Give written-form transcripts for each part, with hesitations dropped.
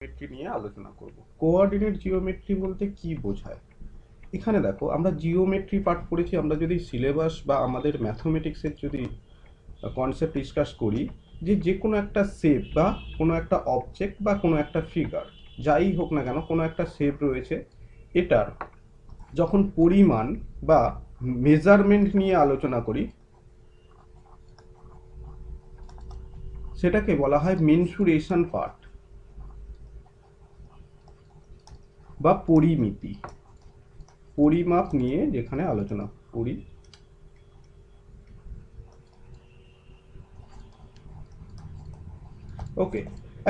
Geometry নিয়ে আলোচনা করব। কোঅর্ডিনেট জিওমেট্রি বলতে কি বোঝায়? এখানে দেখো, আমরা জিওমেট্রি পাঠ পড়েছি। আমরা যদি সিলেবাস বা আমাদের ম্যাথমেটিক্সের যদি কনসেপ্ট ডিসকাস করি, যে কোনো একটা শেপ বা কোনো একটা অবজেক্ট বা কোনো একটা ফিগার, যাই হোক না কেন, কোনো একটা শেপ রয়েছে, এটার যখন পরিমাণ বা মেজারমেন্ট নিয়ে আলোচনা করি, সেটাকে বলা হয় মেনসুরেশন পার্ট বা পরিমিতি। পরিমাপ নিয়ে যেখানে আলোচনা করি, ওকে।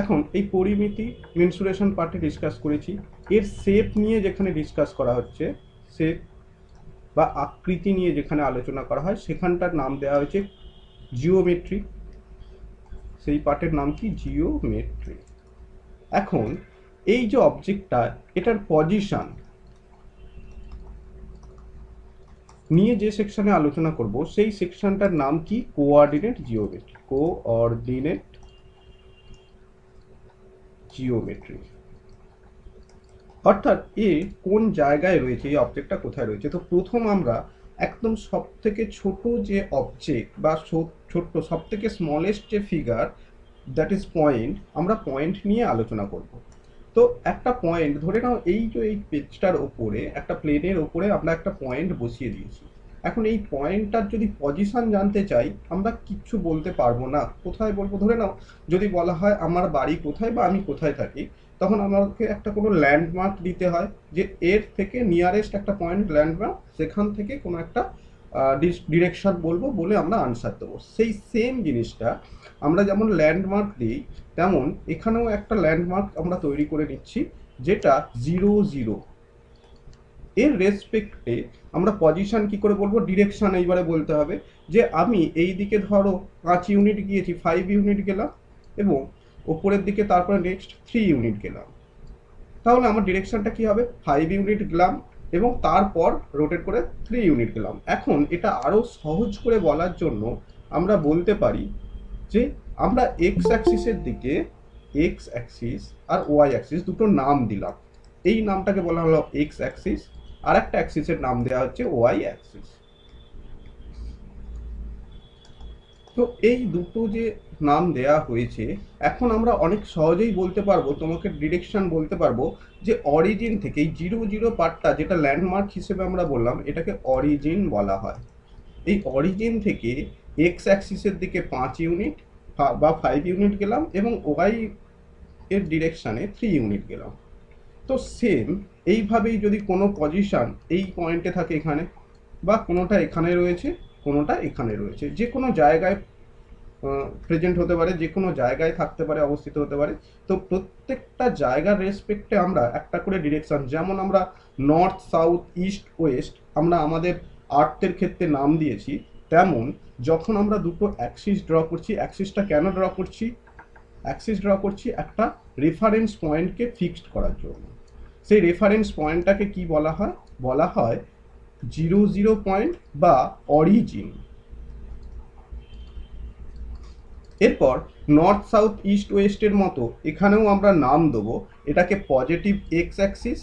এখন এই পরিমিতি মেনসুরেশন পার্টে ডিসকাস করেছি। এর শেপ নিয়ে যেখানে ডিসকাস করা হচ্ছে, শেপ বা আকৃতি নিয়ে যেখানে আলোচনা করা হয়, সেখানটার নাম দেওয়া হয়েছে জিওমেট্রি। সেই পার্টের নাম কি? জিওমেট্রি। এখন এই যে অবজেক্টটা, এটার পজিশন নিয়ে যে সেকশনে আলোচনা করব, সেই সেকশনটার নাম কি? Coordinate geometry. Coordinate geometry. অর্থাৎ এ কোন জায়গায় রয়েছে, এই অবজেক্টটা কোথায় রয়েছে। তো প্রথম আমরা একদম সব থেকে ছোট যে অবজেক্ট বা ছোট্ট সব থেকে স্মলেস্ট যে ফিগার, দ্যাট ইজ পয়েন্ট, আমরা পয়েন্ট নিয়ে আলোচনা করব। তো একটা পয়েন্ট ধরে নাও, এই যে এই পেজটার ওপরে একটা প্লেনের ওপরে আমরা একটা পয়েন্ট বসিয়ে দিয়েছি। এখন এই পয়েন্টটার যদি পজিশন জানতে চাই, আমরা কিচ্ছু বলতে পারবো না। কোথায় বলবো? ধরে নাও যদি বলা হয় আমার বাড়ি কোথায় বা আমি কোথায় থাকি, তখন আমাকে একটা কোনো ল্যান্ডমার্ক দিতে হয়, যে এর থেকে নিয়ারেস্ট একটা পয়েন্ট ল্যান্ডমার্ক, সেখান থেকে কোনো একটা ডিরেকশন বলবো, বলে আমরা আনসার দেবো। সেই সেম জিনিসটা আমরা যেমন ল্যান্ডমার্ক দিই, তেমন এখানেও একটা ল্যান্ডমার্ক আমরা তৈরি করে নিচ্ছি, যেটা 0 0। এর রেসপেক্টে আমরা পজিশন কি করে বলবো? ডিরেকশন এইবারে বলতে হবে, যে আমি এই দিকে ধরো 5 ইউনিট গিয়েছি, 5 ইউনিট গেলাম, এবং ওপরের দিকে তারপরে নেক্সট 3 ইউনিট গেলাম। তাহলে আমার ডিরেকশনটা কি হবে? 5 ইউনিট গেলাম এবং তারপর রোটেট করে 3 ইউনিট গেলাম। এখন এটা আরো সহজ করে বলার জন্য আমরা বলতে পারি যে আমরা এক্স অ্যাক্সিসের দিকে এক্স অ্যাক্সিস আর ওয়াই অ্যাক্সিস দুটো নাম দিলাম। এই নামটাকে বলা হলো এক্স অ্যাক্সিস, আর একটা অ্যাক্সিসের নাম দেওয়া হচ্ছে ওয়াই অ্যাক্সিস। তো এই দুটো যে নাম দেয়া হয়েছে, এখন আমরা অনেক সহজেই বলতে পারবো, তোমাকে ডিরেকশন বলতে পারবো, যে অরিজিন থেকে এই 0 0 পার্টটা, যেটা ল্যান্ডমার্ক হিসেবে আমরা বললাম, এটাকে অরিজিন বলা হয়। এই অরিজিন থেকে এক্স অ্যাক্সিসের দিকে 5 ইউনিট বা 5 ইউনিট গেলাম, এবং ওয়াই এর ডিরেকশানে 3 ইউনিট গেলাম। তো সেম এইভাবেই যদি কোনো পজিশন এই পয়েন্টে থাকে এখানে, বা কোনোটা এখানে রয়েছে, কোনোটা এখানে রয়েছে, যে কোনো জায়গায় প্রেজেন্ট হতে পারে, যে কোনো জায়গায় থাকতে পারে, অবস্থিত হতে পারে। তো প্রত্যেকটা জায়গার রেসপেক্টে আমরা একটা করে ডিরেকশন, যেমন আমরা নর্থ সাউথ ইস্ট ওয়েস্ট আমরা আমাদের আর্থের ক্ষেত্রে নাম দিয়েছি, তেমন যখন আমরা দুটো অ্যাক্সিস ড্র করছি, অ্যাক্সিসটা কেন ড্র করছি? অ্যাক্সিস ড্র করছি একটা রেফারেন্স পয়েন্টকে ফিক্সড করার জন্য। সেই রেফারেন্স পয়েন্টটাকে কি বলা হয়? বলা হয় 0 0 পয়েন্ট বা অরিজিন। এরপর নর্থ সাউথ ইস্ট ওয়েস্টের মতো এখানেও আমরা নাম দেবো, এটাকে পজিটিভ এক্স অ্যাক্সিস,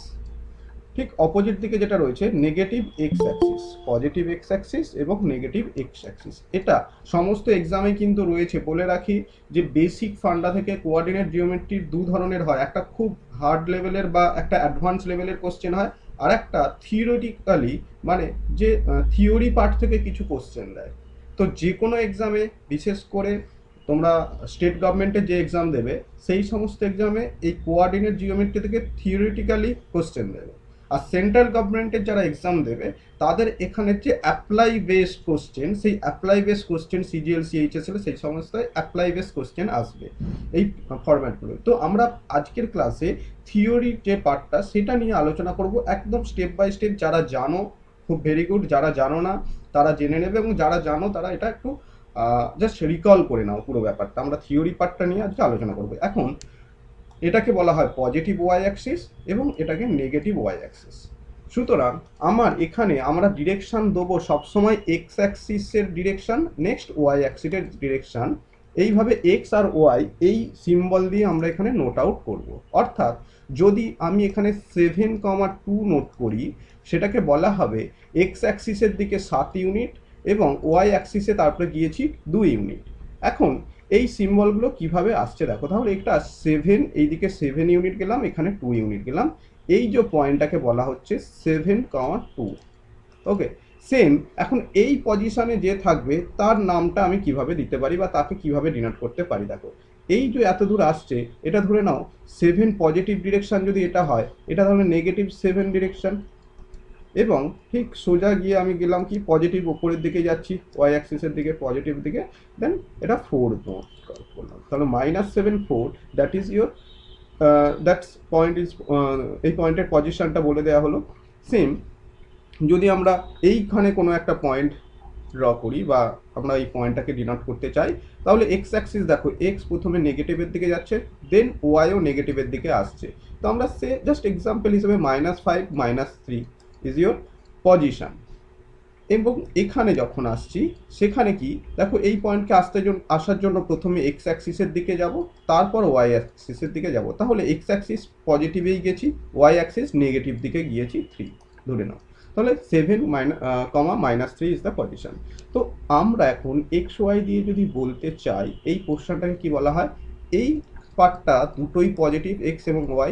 ঠিক অপোজিট দিকে যেটা রয়েছে negative x Axis. Positive x Axis এবং নেগেটিভ এক্স অ্যাক্সিস, এটা সমস্ত এক্সামে কিন্তু রয়েছে। বলে রাখি যে বেসিক ফান্ডা থেকে কোঅর্ডিনেট জিওমেট্রির দু ধরনের হয়, একটা খুব হার্ড লেভেলের বা একটা অ্যাডভান্স লেভেলের কোশ্চেন হয়, আর একটা থিওরিটিক্যালি, মানে যে থিওরি পার্ট থেকে কিছু কোশ্চেন দেয়। তো যে কোনো এক্সামে, বিশেষ করে তোমরা স্টেট গভর্নমেন্টের যে এক্সাম দেবে, সেই সমস্ত এক্সামে এই কোঅর্ডিনেট জিওমেট্রি থেকে থিওরিটিক্যালি কোশ্চেন দেবে। আর সেন্ট্রাল গভর্নমেন্টের যারা এক্সাম দেবে, তাদের এখানে যে অ্যাপ্লাই বেসড কোশ্চেন, সেই apply based question CGL CHSL সেই সমস্ত অ্যাপ্লাই বেসড কোশ্চেন আসবে এই ফরম্যাটগুলো। তো আমরা আজকের ক্লাসে থিওরি যে পার্টটা, সেটা নিয়ে আলোচনা করব একদম স্টেপ বাই স্টেপ। যারা জানো খুব ভেরি গুড, যারা জানো না তারা জেনে নেবে, এবং যারা জানো তারা এটা একটু জাস্ট রিকল করে নাও পুরো ব্যাপারটা। আমরা থিওরি পার্টটা নিয়ে আজকে আলোচনা করবো। এখন এটাকে বলা হয় পজিটিভ ওয়াই অ্যাক্সিস এবং এটাকে নেগেটিভ ওয়াই অ্যাক্সিস। সুতরাং আমার এখানে আমরা ডিরেকশন দেবো সবসময় এক্স অ্যাক্সিসের ডিরেকশন, নেক্সট ওয়াই অ্যাক্সিসের ডিরেকশন, এইভাবে এক্স আর ওয়াই এই সিম্বল দিয়ে আমরা এখানে নোট আউট করব। অর্থাৎ যদি আমি এখানে 7,2 নোট করি, সেটাকে বলা হবে এক্স অ্যাক্সিসের দিকে 7 ইউনিট এবং ওয়াই অ্যাক্সিসে তারপরে গিয়েছি 2 ইউনিট। এখন এই সিম্বলগুলো কিভাবে আসছে দেখো, তাহলে একটা 7, এইদিকে 7 ইউনিট গেলাম, এখানে 2 ইউনিট গেলাম, এই যে পয়েন্টটাকে বলা হচ্ছে 7,2। ওকে, সেম এখন এই পজিশনে যে থাকবে তার নামটা আমি কিভাবে দিতে পারি বা তাকে কিভাবে ডিনোট করতে পারি। দেখো এই যে এত দূর আসছে, এটা ধরে নাও 7 পজিটিভ ডিরেকশন, যদি এটা হয় এটা তাহলে নেগেটিভ 7 ডিরেকশন, এবং ঠিক সোজা গিয়ে আমি গেলাম কি পজিটিভ ওপরের দিকে যাচ্ছি, ওয়াই অ্যাক্সিসের দিকে পজিটিভ দিকে, দেন এটা 4 নোট করলাম, তাহলে -7 4, that is your that's point is, এই পয়েন্টের পজিশনটা বলে দেওয়া হলো। সেম যদি আমরা এইখানে কোনো একটা পয়েন্ট ড্র করি বা আমরা এই পয়েন্টটাকে ডিনোট করতে চাই, তাহলে এক্স অ্যাক্সিস দেখো এক্স প্রথমে নেগেটিভের দিকে যাচ্ছে, দেন ওয়াইও নেগেটিভের দিকে আসছে। তো আমরা সে জাস্ট এক্সাম্পল হিসেবে -5 -3 ইজ ইয়োর পজিশন। এবং এখানে যখন আসছি সেখানে কি দেখো এই পয়েন্টকে আসার জন্য প্রথমে এক্স অ্যাক্সিসের দিকে যাব, তারপর ওয়াই অ্যাক্সিসের দিকে যাব, তাহলে এক্স অ্যাক্সিস পজিটিভেই গেছি, ওয়াই অ্যাক্সিস নেগেটিভ দিকে গিয়েছি 3 ধরে নাও, তাহলে 7 -3 ইজ দ্য পজিশন। তো আমরা এখন এক্স ওয়াই দিয়ে যদি বলতে চাই এই পোর্শনটাকে কি বলা হয়, এই পার্টটা দুটোই পজিটিভ এক্স এবং ওয়াই,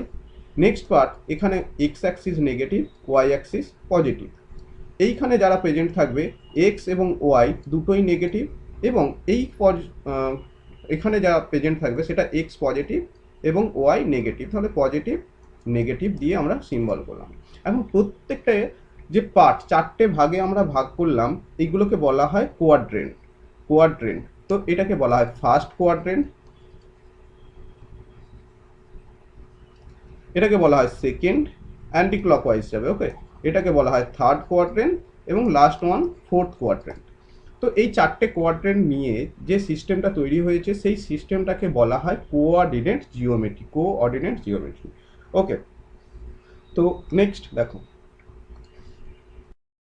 নেক্সট পার্ট এখানে X axis negative, Y axis positive, এইখানে যারা প্রেজেন্ট থাকবে এক্স এবং ওয়াই দুটোই নেগেটিভ, এবং এই এখানে যারা প্রেজেন্ট থাকবে সেটা এক্স পজিটিভ এবং ওয়াই নেগেটিভ, তাহলে পজিটিভ নেগেটিভ দিয়ে আমরা সিম্বল করলাম। এখন প্রত্যেকটা যে পার্ট 4টে ভাগে আমরা ভাগ করলাম, এইগুলোকে বলা হয় কোয়াড্রেন্ট। কোয়াড্রেন্ট, তো এটাকে বলা হয় ফার্স্ট কোয়াড্রেন্ট, এটাকে বলা হয় সেকেন্ড, অ্যান্টি ক্লকওয়াইজ যাবে, ওকে, এটাকে বলা হয় থার্ড কোয়াড্রেন্ট, এবং লাস্ট ওয়ান ফোর্থ কোয়াড্রেন্ট। তো এই 4টে কোয়াড্রেন্ট নিয়ে যে সিস্টেমটা তৈরি হয়েছে সেই সিস্টেমটাকে বলা হয় কোঅর্ডিনেট জিওমেট্রি। কোঅর্ডিনেট জিওমেট্রি, ওকে। তো নেক্সট দেখো,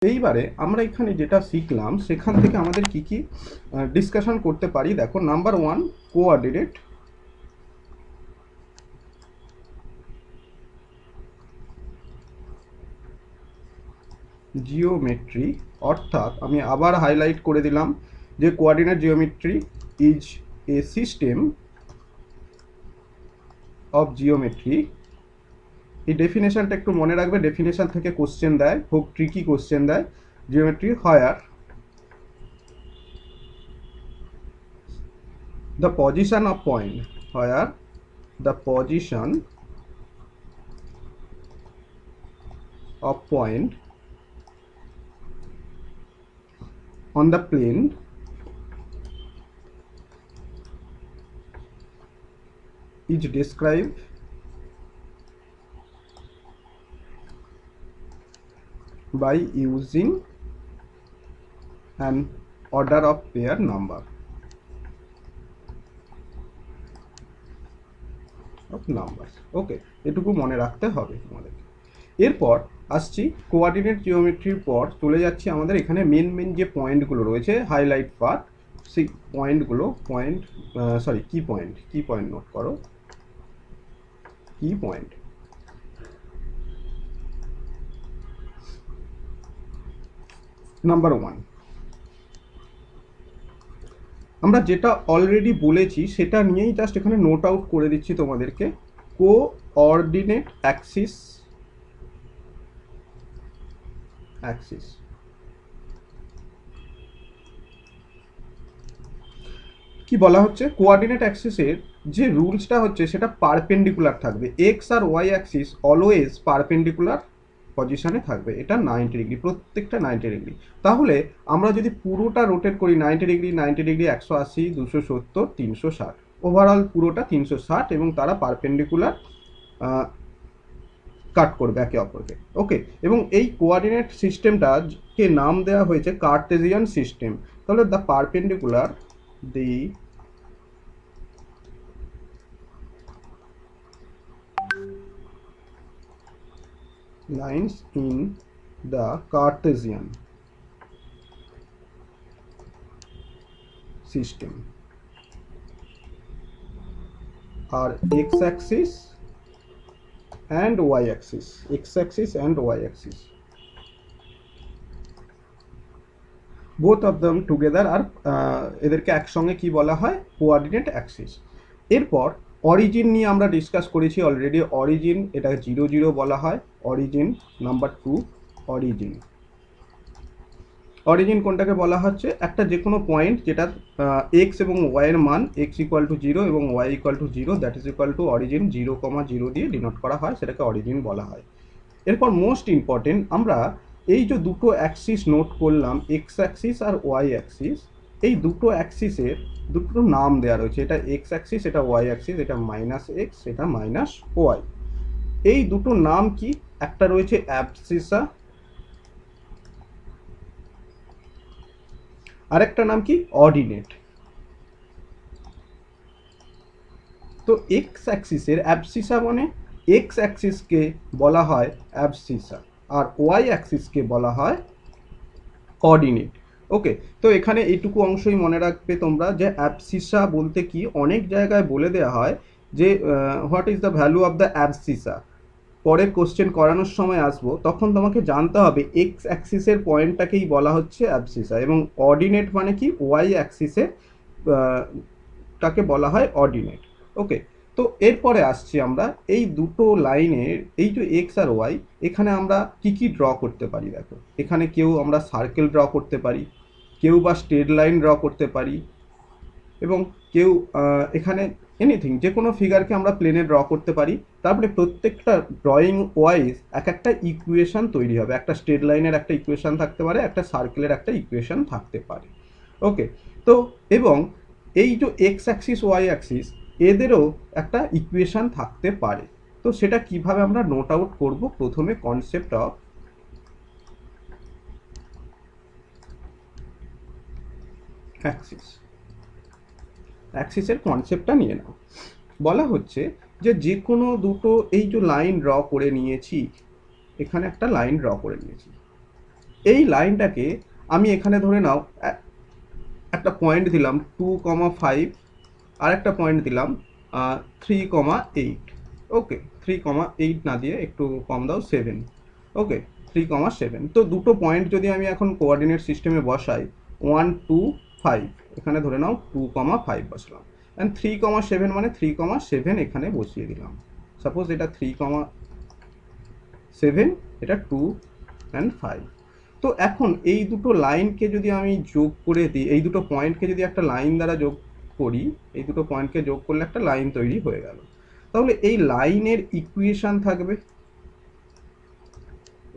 এইবারে আমরা এখানে যেটা শিখলাম সেখান থেকে আমাদের কি কি ডিসকাশন করতে পারি। দেখো নাম্বার 1, কোঅর্ডিনেট জিওমেট্রি, অর্থাৎ আমি আবার হাইলাইট করে দিলাম যে coordinate geometry is a system of geometry. এই ডেফিনেশনটা একটু মনে রাখবে, ডেফিনেশন থেকে কোশ্চেন দেয়, খুব ট্রিকি কোশ্চেন দেয়। Geometry where the position of point, where the position of point on the plane is described by using an order of pair number of numbers, ওকে, এটুকু মনে রাখতে হবে আমাদের। এরপর আসছি কোঅর্ডিনেট জিওমেট্রির পর চলে যাচ্ছি আমাদের এখানে মেন যে পয়েন্টগুলো রয়েছে হাইলাইট পার্ট, সেই পয়েন্টগুলো কি পয়েন্ট নোট করো, কি পয়েন্ট। নাম্বার 1, আমরা যেটা অলরেডি বলেছি সেটা নিয়েই জাস্ট এখানে নোট আউট করে দিচ্ছি তোমাদেরকে। কোঅর্ডিনেট অ্যাক্সিস কি বলা হচ্ছে, কোঅর্ডিনেট অ্যাক্সিসের যে রুলসটা হচ্ছে সেটা পারপেন্ডিকুলার থাকবে, এক্স আর ওয়াই অ্যাক্সিস অলওয়েজ পারপেন্ডিকুলার পজিশনে থাকবে, এটা 90 ডিগ্রি, প্রত্যেকটা 90 ডিগ্রি। তাহলে আমরা যদি পুরোটা রোটেট করি 90 ডিগ্রি 180, 270, 360, ওভারঅল পুরোটা 360, এবং তারা পারপেন্ডিকুলার কাট করবে একে অপরকে, ওকে। এবং এই কোঅর্ডিনেট সিস্টেমটাকে নাম দেওয়া হয়েছে কার্টেসিয়ান সিস্টেম। তাহলে the perpendicular, the lines in the Cartesian system আর x axis and y axis, x axis and y axis, both of them together আর এদেরকে একসঙ্গে কি বলা হয়, কোঅর্ডিনেট অ্যাক্সিস। এরপর অরিজিন নিয়ে আমরা ডিসকাস করেছি অলরেডি, অরিজিন এটা 0 0 বলা হয়, অরিজিন নাম্বার 2, অরিজিন। অরিজিন কোনটাকে বলা হচ্ছে, একটা যে কোনো পয়েন্ট যেটা এক্স এবং ওয়াইয়ের মান এক্স ইকুয়াল টু 0 এবং Y equal to 0, that is equal to origin 0, 0 দিয়ে ডিনোট করা হয়, সেটাকে অরিজিন বলা হয়। এরপর মোস্ট ইম্পর্টেন্ট, আমরা এই যে দুটো অ্যাক্সিস নোট করলাম, এক্স অ্যাক্সিস আর ওয়াই অ্যাক্সিস, এই দুটো অ্যাক্সিসের দুটো নাম দেওয়া রয়েছে, এটা এক্স অ্যাক্সিস, এটা ওয়াই অ্যাক্সিস, এটা মাইনাস এক্স, এটা মাইনাস ওয়াই। এই দুটো নাম কি, একটা রয়েছে অ্যাবসিসা, আরেকটা নাম কি, অর্ডিনেট। তো এক্স অ্যাক্সিসের অ্যাবসিসা মানে এক্স অ্যাক্সিসকে বলা হয় অ্যাবসিসা, আর ওয়াই অ্যাক্সিসকে বলা হয় কোঅর্ডিনেট। ওকে, তো এখানে এইটুকু অংশই মনে রাখবে তোমরা যে অ্যাবসিসা বলতে কি, অনেক জায়গায় বলে দেওয়া হয় যে what is the value of the abscissa, পরে কোশ্চেন করানোর সময় আসবো, তখন তোমাকে জানতে হবে এক্স অ্যাক্সিসের পয়েন্টটাকেই বলা হচ্ছে অ্যাবসিসা, এবং অর্ডিনেট মানে কি, ওয়াই অ্যাক্সিসের তাকে বলা হয় অর্ডিনেট। ওকে, তো এরপরে আসছি আমরা এই দুটো লাইনের, এই যে এক্স আর ওয়াই, এখানে আমরা কি কি ড্র করতে পারি দেখো, এখানে কেউ আমরা সার্কেল ড্র করতে পারি, কেউ বা স্ট্রেট লাইন ড্র করতে পারি, এবং কেউ এখানে এনিথিং, যে কোনো ফিগারকে আমরা প্লেনে ড্র করতে পারি। তারপরে প্রত্যেকটা ড্রয়িং ওয়াইজ এক একটা ইকুয়েশন তৈরি হবে, একটা স্ট্রেট লাইনের একটা ইকুয়েশন থাকতে পারে, একটা সার্কেলের একটা ইকুয়েশন থাকতে পারে। ওকে, তো এবং এই যে এক্স অ্যাক্সিস ওয়াই অ্যাক্সিস, এদেরও একটা ইকুয়েশন থাকতে পারে। তো সেটা কিভাবে আমরা নোট আউট করব, প্রথমে কনসেপ্ট অফ অ্যাক্সিস, অ্যাক্সিসের কনসেপ্টটা নিয়ে নাও। বলা হচ্ছে যে যে কোনো দুটো, এই যে লাইন ড্র করে নিয়েছি, এখানে একটা লাইন ড্র করে নিয়েছি, এই লাইনটাকে আমি এখানে ধরে নাও একটা পয়েন্ট দিলাম 2,5, আর একটা পয়েন্ট দিলাম 3,8। ওকে, 3,8 না দিয়ে একটু কম দাও, 7। ওকে, 3,7। তো দুটো পয়েন্ট যদি আমি এখন কোঅর্ডিনেট সিস্টেমে বসাই, 1 2 5, এখানে ধরে নাও 2,5 বসলাম, অ্যান্ড 3,7 মানে 3,7 এখানে বসিয়ে দিলাম। সাপোজ এটা 3,7, এটা 2 অ্যান্ড 5। তো এখন এই দুটো লাইনকে যদি আমি যোগ করে দিই, এই দুটো পয়েন্টকে যদি একটা লাইন দ্বারা যোগ করি, এই দুটো পয়েন্টকে যোগ করলে একটা লাইন তৈরি হয়ে গেল। তাহলে এই লাইনের ইকুয়েশন থাকবে,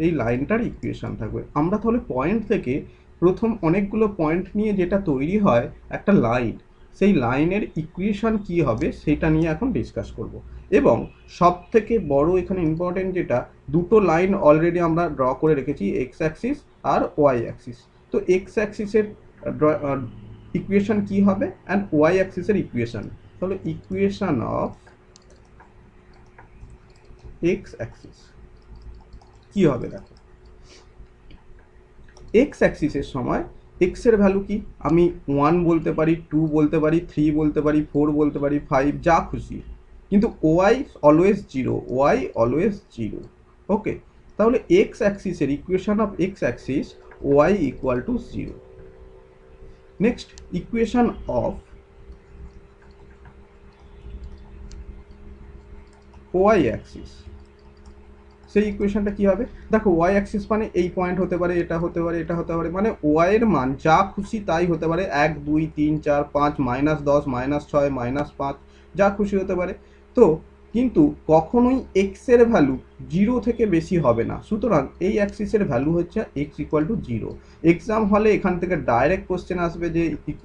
এই লাইনটার ইকুয়েশন থাকবে। আমরা তাহলে পয়েন্ট থেকে প্রথম অনেকগুলো পয়েন্ট নিয়ে যেটা তৈরি হয় একটা লাইন, সেই লাইনের ইকুয়েশন কি হবে সেটা নিয়ে এখন ডিসকাস করব। এবং সব থেকে বড় এখানে ইম্পর্টেন্ট যেটা, দুটো লাইন অলরেডি আমরা ড্র করে রেখেছি, এক্স অ্যাক্সিস আর ওয়াই অ্যাক্সিস। তো এক্স অ্যাক্সিসের ইকুয়েশন কি হবে, অ্যান্ড ওয়াই অ্যাক্সিসের ইকুয়েশন, তাহলে ইকুয়েশন অফ এক্স অ্যাক্সিস কি হবে দেখো। এক্স অ্যাক্সিসের সময় এক্স এর ভ্যালু কি, আমি 1 বলতে পারি, 2 বলতে পারি, 3 বলতে পারি, 4 বলতে পারি, 5, যা খুশি, কিন্তু y always 0, y always 0। Okay, তাহলে এক্স অ্যাক্সিসের equation of x axis, y equal to 0। Next equation of Y axis, সেই ইকুয়েশনটা কি হবে দেখো, ওয়াই অ্যাক্সিস মানে এই পয়েন্ট হতে পারে, এটা হতে পারে, এটা হতে পারে, মানে ওয়াই এর মান যা খুশি তাই হতে পারে, 1 2 3 4 5, -10 -6 -5, যা খুশি হতে পারে। তো কিন্তু কখনোই এক্স এর ভ্যালু 0 থেকে বেশি হবে না, সুতরাং এই অ্যাক্সিসের ভ্যালু হচ্ছে এক্স ইকুয়াল টু 0। এক্সাম হলে এখান থেকে ডাইরেক্ট কোশ্চেন আসবে যে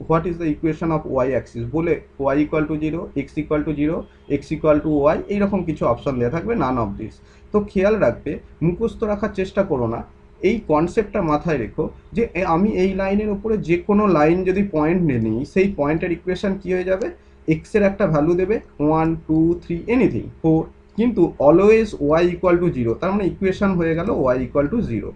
what is the equation of Y axis, বলে y equal to 0, x equal to 0, x equal to y, এইরকম কিছু অপশন দেওয়া থাকবে, নান অফ দিস। তো খেয়াল রাখবে, মুখস্থ রাখার চেষ্টা করো না, এই কনসেপ্টটা মাথায় রেখো যে আমি এই লাইনের উপরে যে কোনো লাইন যদি পয়েন্ট নিই, সেই পয়েন্টের ইকুয়েশন কি হয়ে যাবে, এক্স এর একটা ভ্যালু দেবে 1 2 3 এনিথিং 4, কিন্তু অলওয়েজ ওয়াই ইকুয়াল টু 0, তার মানে ইকুয়েশন হয়ে গেল ওয়াই ইকুয়াল টু 0।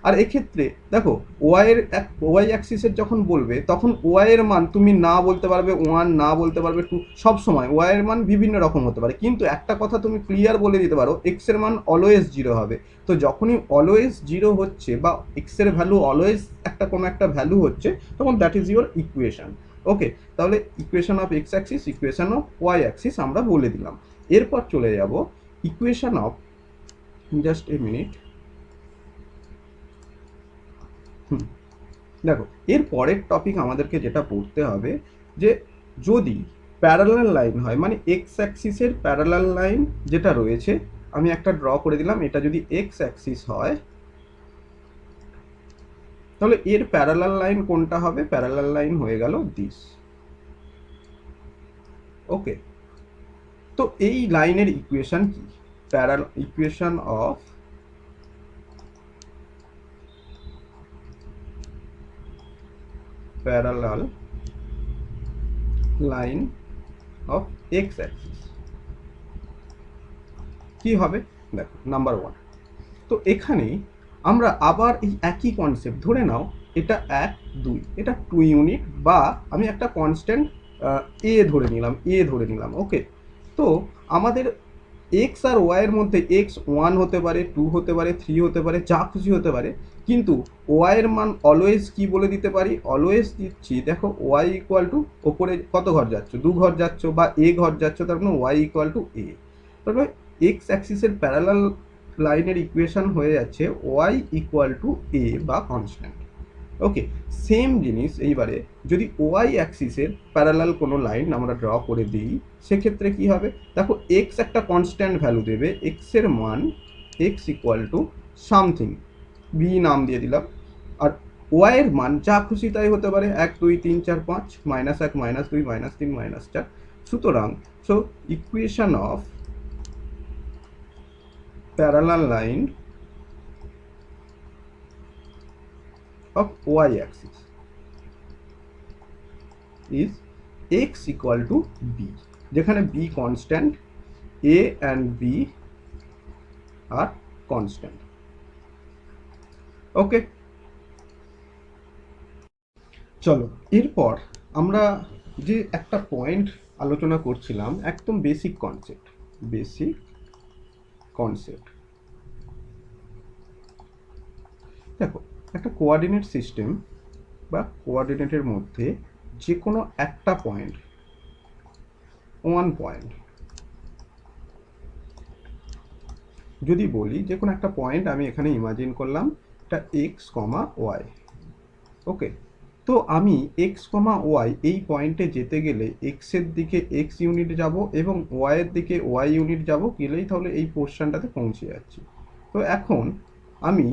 আর এক্ষেত্রে দেখো ওয়াই অ্যাক্সিসের যখন বলবে তখন ওয়াই এর মান তুমি না বলতে পারবে 1, না বলতে পারবে 2, সব সময় ওয়াই এর মান বিভিন্ন রকম হতে পারে, কিন্তু একটা কথা তুমি ক্লিয়ার বলে দিতে পারো, এক্স এর মান অলওয়েজ 0 হবে। তো যখনই অলওয়েজ 0 হচ্ছে বা এক্স এর ভ্যালু অলওয়েজ কোনো একটা ভ্যালু হচ্ছে, তখন that is your equation. Okay, তাহলে equation of x axis, equation of Y axis আমরা বলে দিলাম। এরপর চলে যাব equation of, just a minute. দেখো, এর পরের টপিক আমাদেরকে যেটা পড়তে হবে, যে যদি প্যারালাল লাইন হয়, মানে এক্স অ্যাক্সিসের প্যারালাল লাইন যেটা রয়েছে, আমি একটা ড্র করে দিলাম, এটা যদি এক্স অ্যাক্সিস হয় তাহলে এর প্যারালাল লাইন কোনটা হবে? প্যারালাল লাইন হয়ে গেল দিস। ওকে, তো এই লাইনের ইকুয়েশন কি? Equation of parallel line of x Axis কি হবে? দেখো, নাম্বার 1, তো এখানে আমরা আবার এই একই কনসেপ্ট ধরে নাও, এটা 1, 2, এটা 2 ইউনিট, বা আমি একটা কনস্ট্যান্ট এ ধরে নিলাম। ওকে, তো আমাদের এক্স আর ওয়াই এর মধ্যে এক্স 1 হতে পারে, 2 হতে পারে, 3 হতে পারে, যা খুশি হতে পারে, কিন্তু ওয়াই এর মান অলওয়েজ কি বলে দিতে পারি? অলওয়েজ দিচ্ছি, দেখো ওয়াই ইকুয়াল টু, ওপরে কত ঘর যাচ্ছ? 2 ঘর যাচ্ছ, বা এ ঘর যাচ্ছ, তার মানে ওয়াই ইকুয়াল টু এ। তারপরে এক্স অ্যাক্সিসের প্যারালাল লাইনের ইকুয়েশন হয়ে যাচ্ছে ওয়াই ইকুয়াল টু এ বা কনস্ট্যান্ট। ওকে, সেম জিনিস এইবারে যদি ওয়াই অ্যাক্সিসের প্যারালাল কোনো লাইন আমরা ড্র করে দিই, সেক্ষেত্রে কি হবে? দেখো, এক্স একটা কনস্ট্যান্ট ভ্যালু দেবে, এক্স এর মান X equal to something, B নাম দিয়ে দিলাম, আর ওয়াই এর মান যা খুশি তাই হতে পারে, 1, 2, 3, 4, 5, -1, -2, -3, -4। সুতরাং equation of parallel line of y-axis is x equal to b, যেখানে b constant, a and b are constant. ওকে, চলো এরপর আমরা যে একটা পয়েন্ট আলোচনা করছিলাম, একদম বেসিক কনসেপ্ট। দেখো, একটা কোঅর্ডিনেট সিস্টেম বা কোঅর্ডিনেটের মধ্যে যে কোনো একটা পয়েন্ট, 1 পয়েন্ট, যদি বলি যে কোনো একটা পয়েন্ট আমি এখানে ইমাজিন করলাম, এটা এক্স কমা ওয়াই। ওকে, তো আমি এক্স কমা ওয়াই এই পয়েন্টে যেতে গেলে এক্স এর দিকে এক্স ইউনিট যাব এবং ওয়াই এর দিকে ওয়াই ইউনিট যাব, গেলেই তাহলে এই পোর্শনটাতে পৌঁছে যাচ্ছি। তো এখন আমি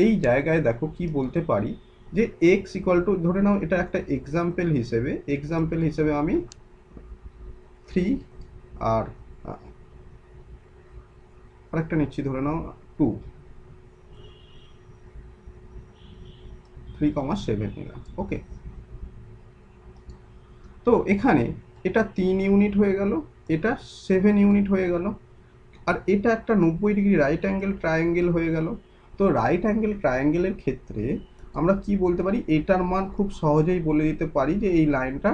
এই জায়গায় দেখো কি বলতে পারি, যে এক্স ইকুয়াল টু, ধরে নাও এটা একটা এক্সাম্পল হিসেবে আমি 3 আর আরেকটা নিচ্ছি, ধরে নাও 2, 3,7 নিলাম। ওকে, তো এখানে এটা 3 ইউনিট হয়ে গেল, এটা 7 ইউনিট হয়ে গেল, আর এটা একটা 90 ডিগ্রি রাইট অ্যাঙ্গেল ট্রায়াঙ্গেল হয়ে গেল। তো রাইট অ্যাঙ্গেল ট্রায়াঙ্গেলের ক্ষেত্রে আমরা কি বলতে পারি? এটার মান খুব সহজেই বলে দিতে পারি যে এই লাইনটা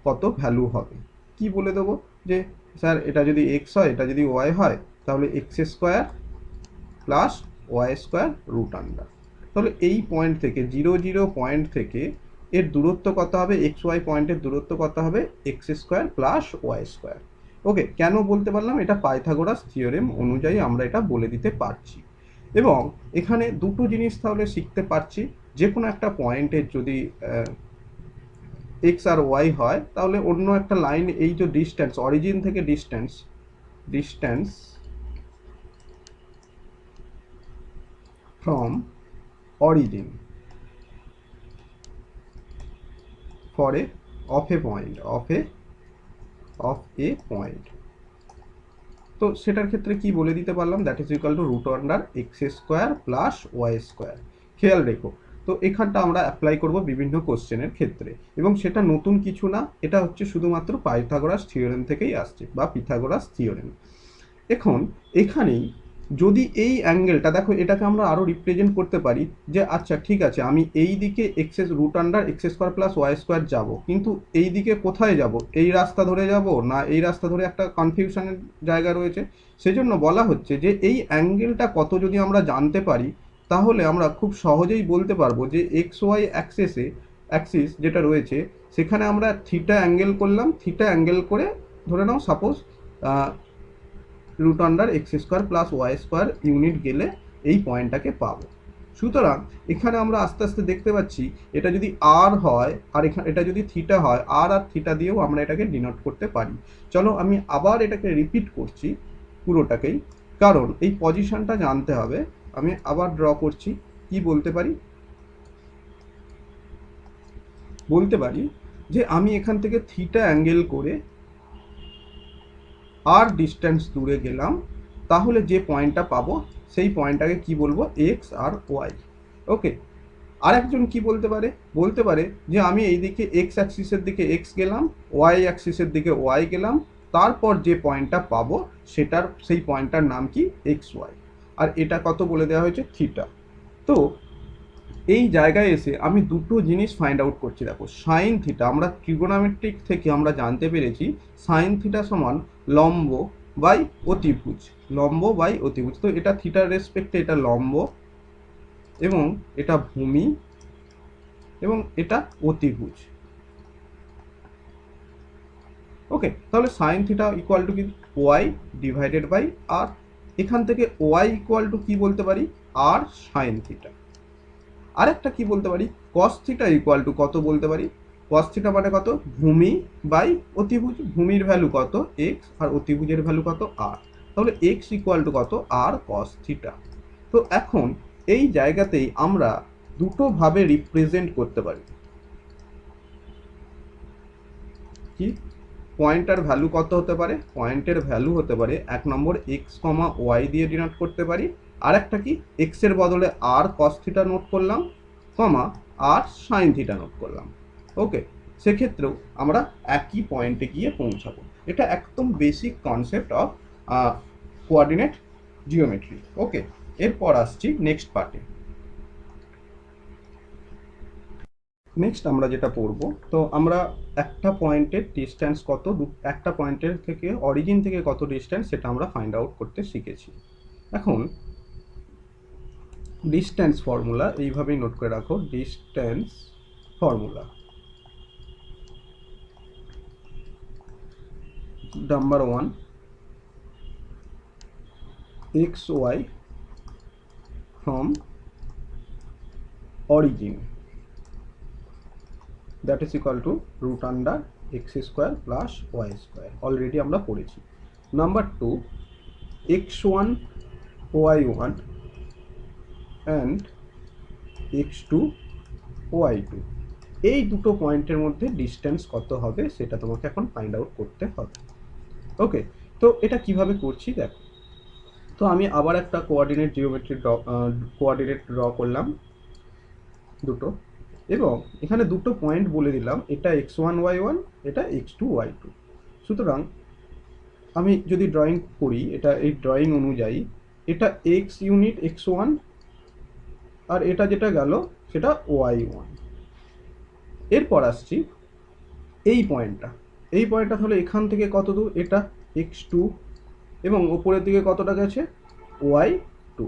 কত ভ্যালু হবে। কি বলে দেবো? যে স্যার এটা যদি এক্স হয়, এটা যদি ওয়াই হয়, তাহলে X square plus Y square root under. তাহলে এই পয়েন্ট থেকে 0, 0 পয়েন্ট থেকে এর দূরত্ব কত হবে? এক্স ওয়াই পয়েন্টের দূরত্ব কত হবে? X square plus Y square. Okay, কেন বলতে পারলাম? এটা পাইথাগোরাস থিওরেম অনুযায়ী আমরা এটা বলে দিতে পারছি। এবং এখানে দুটো জিনিস তাহলে শিখতে পারছি, যে কোনো একটা পয়েন্টের যদি এক্স আর ওয়াই হয়, তাহলে অন্য একটা লাইন, এই যে ডিস্টেন্স, অরিজিন থেকে distance from origin for a of a point of a point, তো সেটার ক্ষেত্রে কি বলে দিতে পারলাম? That is equal to root under x square plus Y square. খেয়াল রেখো, তো এখানটা আমরা অ্যাপ্লাই করব বিভিন্ন কোশ্চেনের ক্ষেত্রে, এবং সেটা নতুন কিছু না, এটা হচ্ছে শুধুমাত্র পাইথাগোরাস থিওরেম থেকেই আসছে, বা পিথাগোরাস থিওরেম। এখন এখানেই যদি এই অ্যাঙ্গেলটা দেখো, এটাকে আমরা আরও রিপ্রেজেন্ট করতে পারি যে আচ্ছা ঠিক আছে, আমি এই দিকে X is root under x square plus Y square যাবো, কিন্তু এই দিকে কোথায় যাব, এই রাস্তা ধরে যাব না এই রাস্তা ধরে, একটা কনফিউশনের জায়গা রয়েছে। সেজন্য বলা হচ্ছে যে এই অ্যাঙ্গেলটা কত যদি আমরা জানতে পারি, তাহলে আমরা খুব সহজেই বলতে পারবো যে এক্স ওয়াই অ্যাক্সিস যেটা রয়েছে সেখানে আমরা থিটা অ্যাঙ্গেল করলাম, থিটা অ্যাঙ্গেল করে ধরে নাও suppose root under x square plus Y square unit গেলে এই পয়েন্টটাকে পাবো। সুতরাং এখানে আমরা আস্তে আস্তে দেখতে পাচ্ছি এটা যদি আর হয় আর এখানে এটা যদি থিটা হয়, আর থিটা দিয়েও আমরা এটাকে ডিনোট করতে পারি। চলো আমি আবার এটাকে রিপিট করছি পুরোটাকেই, কারণ এই পজিশনটা জানতে হবে। আমি আবার ড্র করছি, কি বলতে পারি, বলতে পারি যে আমি এখান থেকে থিটা অ্যাঙ্গেল করে আর ডিস্টেন্স দূরে গেলাম, তাহলে যে পয়েন্টটা পাবো সেই পয়েন্টটাকে কি বলবো, এক্স আর ওয়াই। ওকে, আরেকজন কি বলতে পারে, বলতে পারে যে আমি এই দিকে এক্স অ্যাক্সিসের দিকে এক্স গেলাম, ওয়াই অ্যাক্সিসের দিকে ওয়াই গেলাম, তারপর যে পয়েন্টটা পাবো সেই পয়েন্টটার নাম কি, এক্স ওয়াই, আর এটা কত বলে দেওয়া হয়েছে, থিটা। তো এই জায়গায় এসে আমি দুটো জিনিস ফাইন্ড আউট করছি। দেখো সাইন থিটা, আমরা ট্রিগোনোমেট্রিক থেকে আমরা জানতে পেরেছি সাইন থিটা সমান লম্ব বাই অতিভুজ, লম্ব বাই অতিভুজ। তো এটা থিটার রেসপেক্টে এটা লম্ব, এবং এটা ভূমি, এবং এটা অতিভুজ। ওকে, তাহলে সাইন থিটা ইকুয়াল টু কি, ওয়াই ডিভাইডেড বাই আর। এখান থেকে ওয়াই ইকুয়াল টু কি বলতে পারি, আর সাইন থিটা। আরেকটা কি বলতে পারি, কস থিটা ইকুয়াল টু কত বলতে পারি, কস থিটা মানে কত, ভূমি বাই অতিভুজ। ভূমির ভ্যালু কত, এক্স, আর অতিভুজের ভ্যালু কত, আর। তাহলে এক্স ইকুয়াল টু কত, আর কস থিটা। তো এখন এই জায়গাতেই আমরা দুটো ভাবে রিপ্রেজেন্ট করতে পারি। কি, পয়েন্টার ভ্যালু কত হতে পারে, পয়েন্টের ভ্যালু হতে পারে এক নম্বর এক্স কমা ওয়াই দিয়ে ডিনোট করতে পারি, আর একটা কি, এক্স এর বদলে আর কস থিটা নোট করলাম, কমা আর সাইন থিটা নোট করলাম। ওকে, সেক্ষেত্রেও আমরা একই পয়েন্টে গিয়ে পৌঁছাবো। এটা একদম basic concept of coordinate geometry. Okay, এরপর আসছি নেক্সট পার্টে। নেক্সট আমরা যেটা পড়ব, তো আমরা একটা পয়েন্টের ডিস্টেন্স কত, একটা পয়েন্টের থেকে অরিজিন থেকে কত ডিস্টেন্স সেটা আমরা ফাইন্ড আউট করতে শিখেছি। এখন ডিস্টেন্স ফর্মুলা এইভাবেই নোট করে রাখো, distance formula number 1 X Y from origin, that is equal to root under x square plus Y square, already আমরা পড়েছি। Number 2 x1 y1 and x2 y2, এই দুটো পয়েন্টের মধ্যে ডিস্টেন্স কত হবে সেটা তোমাকে এখন ফাইন্ড আউট করতে হবে। ওকে, তো এটা কিভাবে করছি দেখো। তো আমি আবার একটা কোঅর্ডিনেট জিওমেট্রি কোঅর্ডিনেট ড্র করলাম দুটো, এবং এখানে দুটো পয়েন্ট বলে দিলাম, এটা x1 y1, এটা x2 y2। সুতরাং আমি যদি ড্রয়িং করি, এটা এই ড্রয়িং অনুযায়ী এটা x ইউনিট x1, আর এটা যেটা গেল সেটা y1। এরপর আসছি এই পয়েন্টটা, এই পয়েন্টটা তাহলে এখান থেকে কত দূর, এটা x2, এবং ওপরের দিকে কতটা গেছে, y2।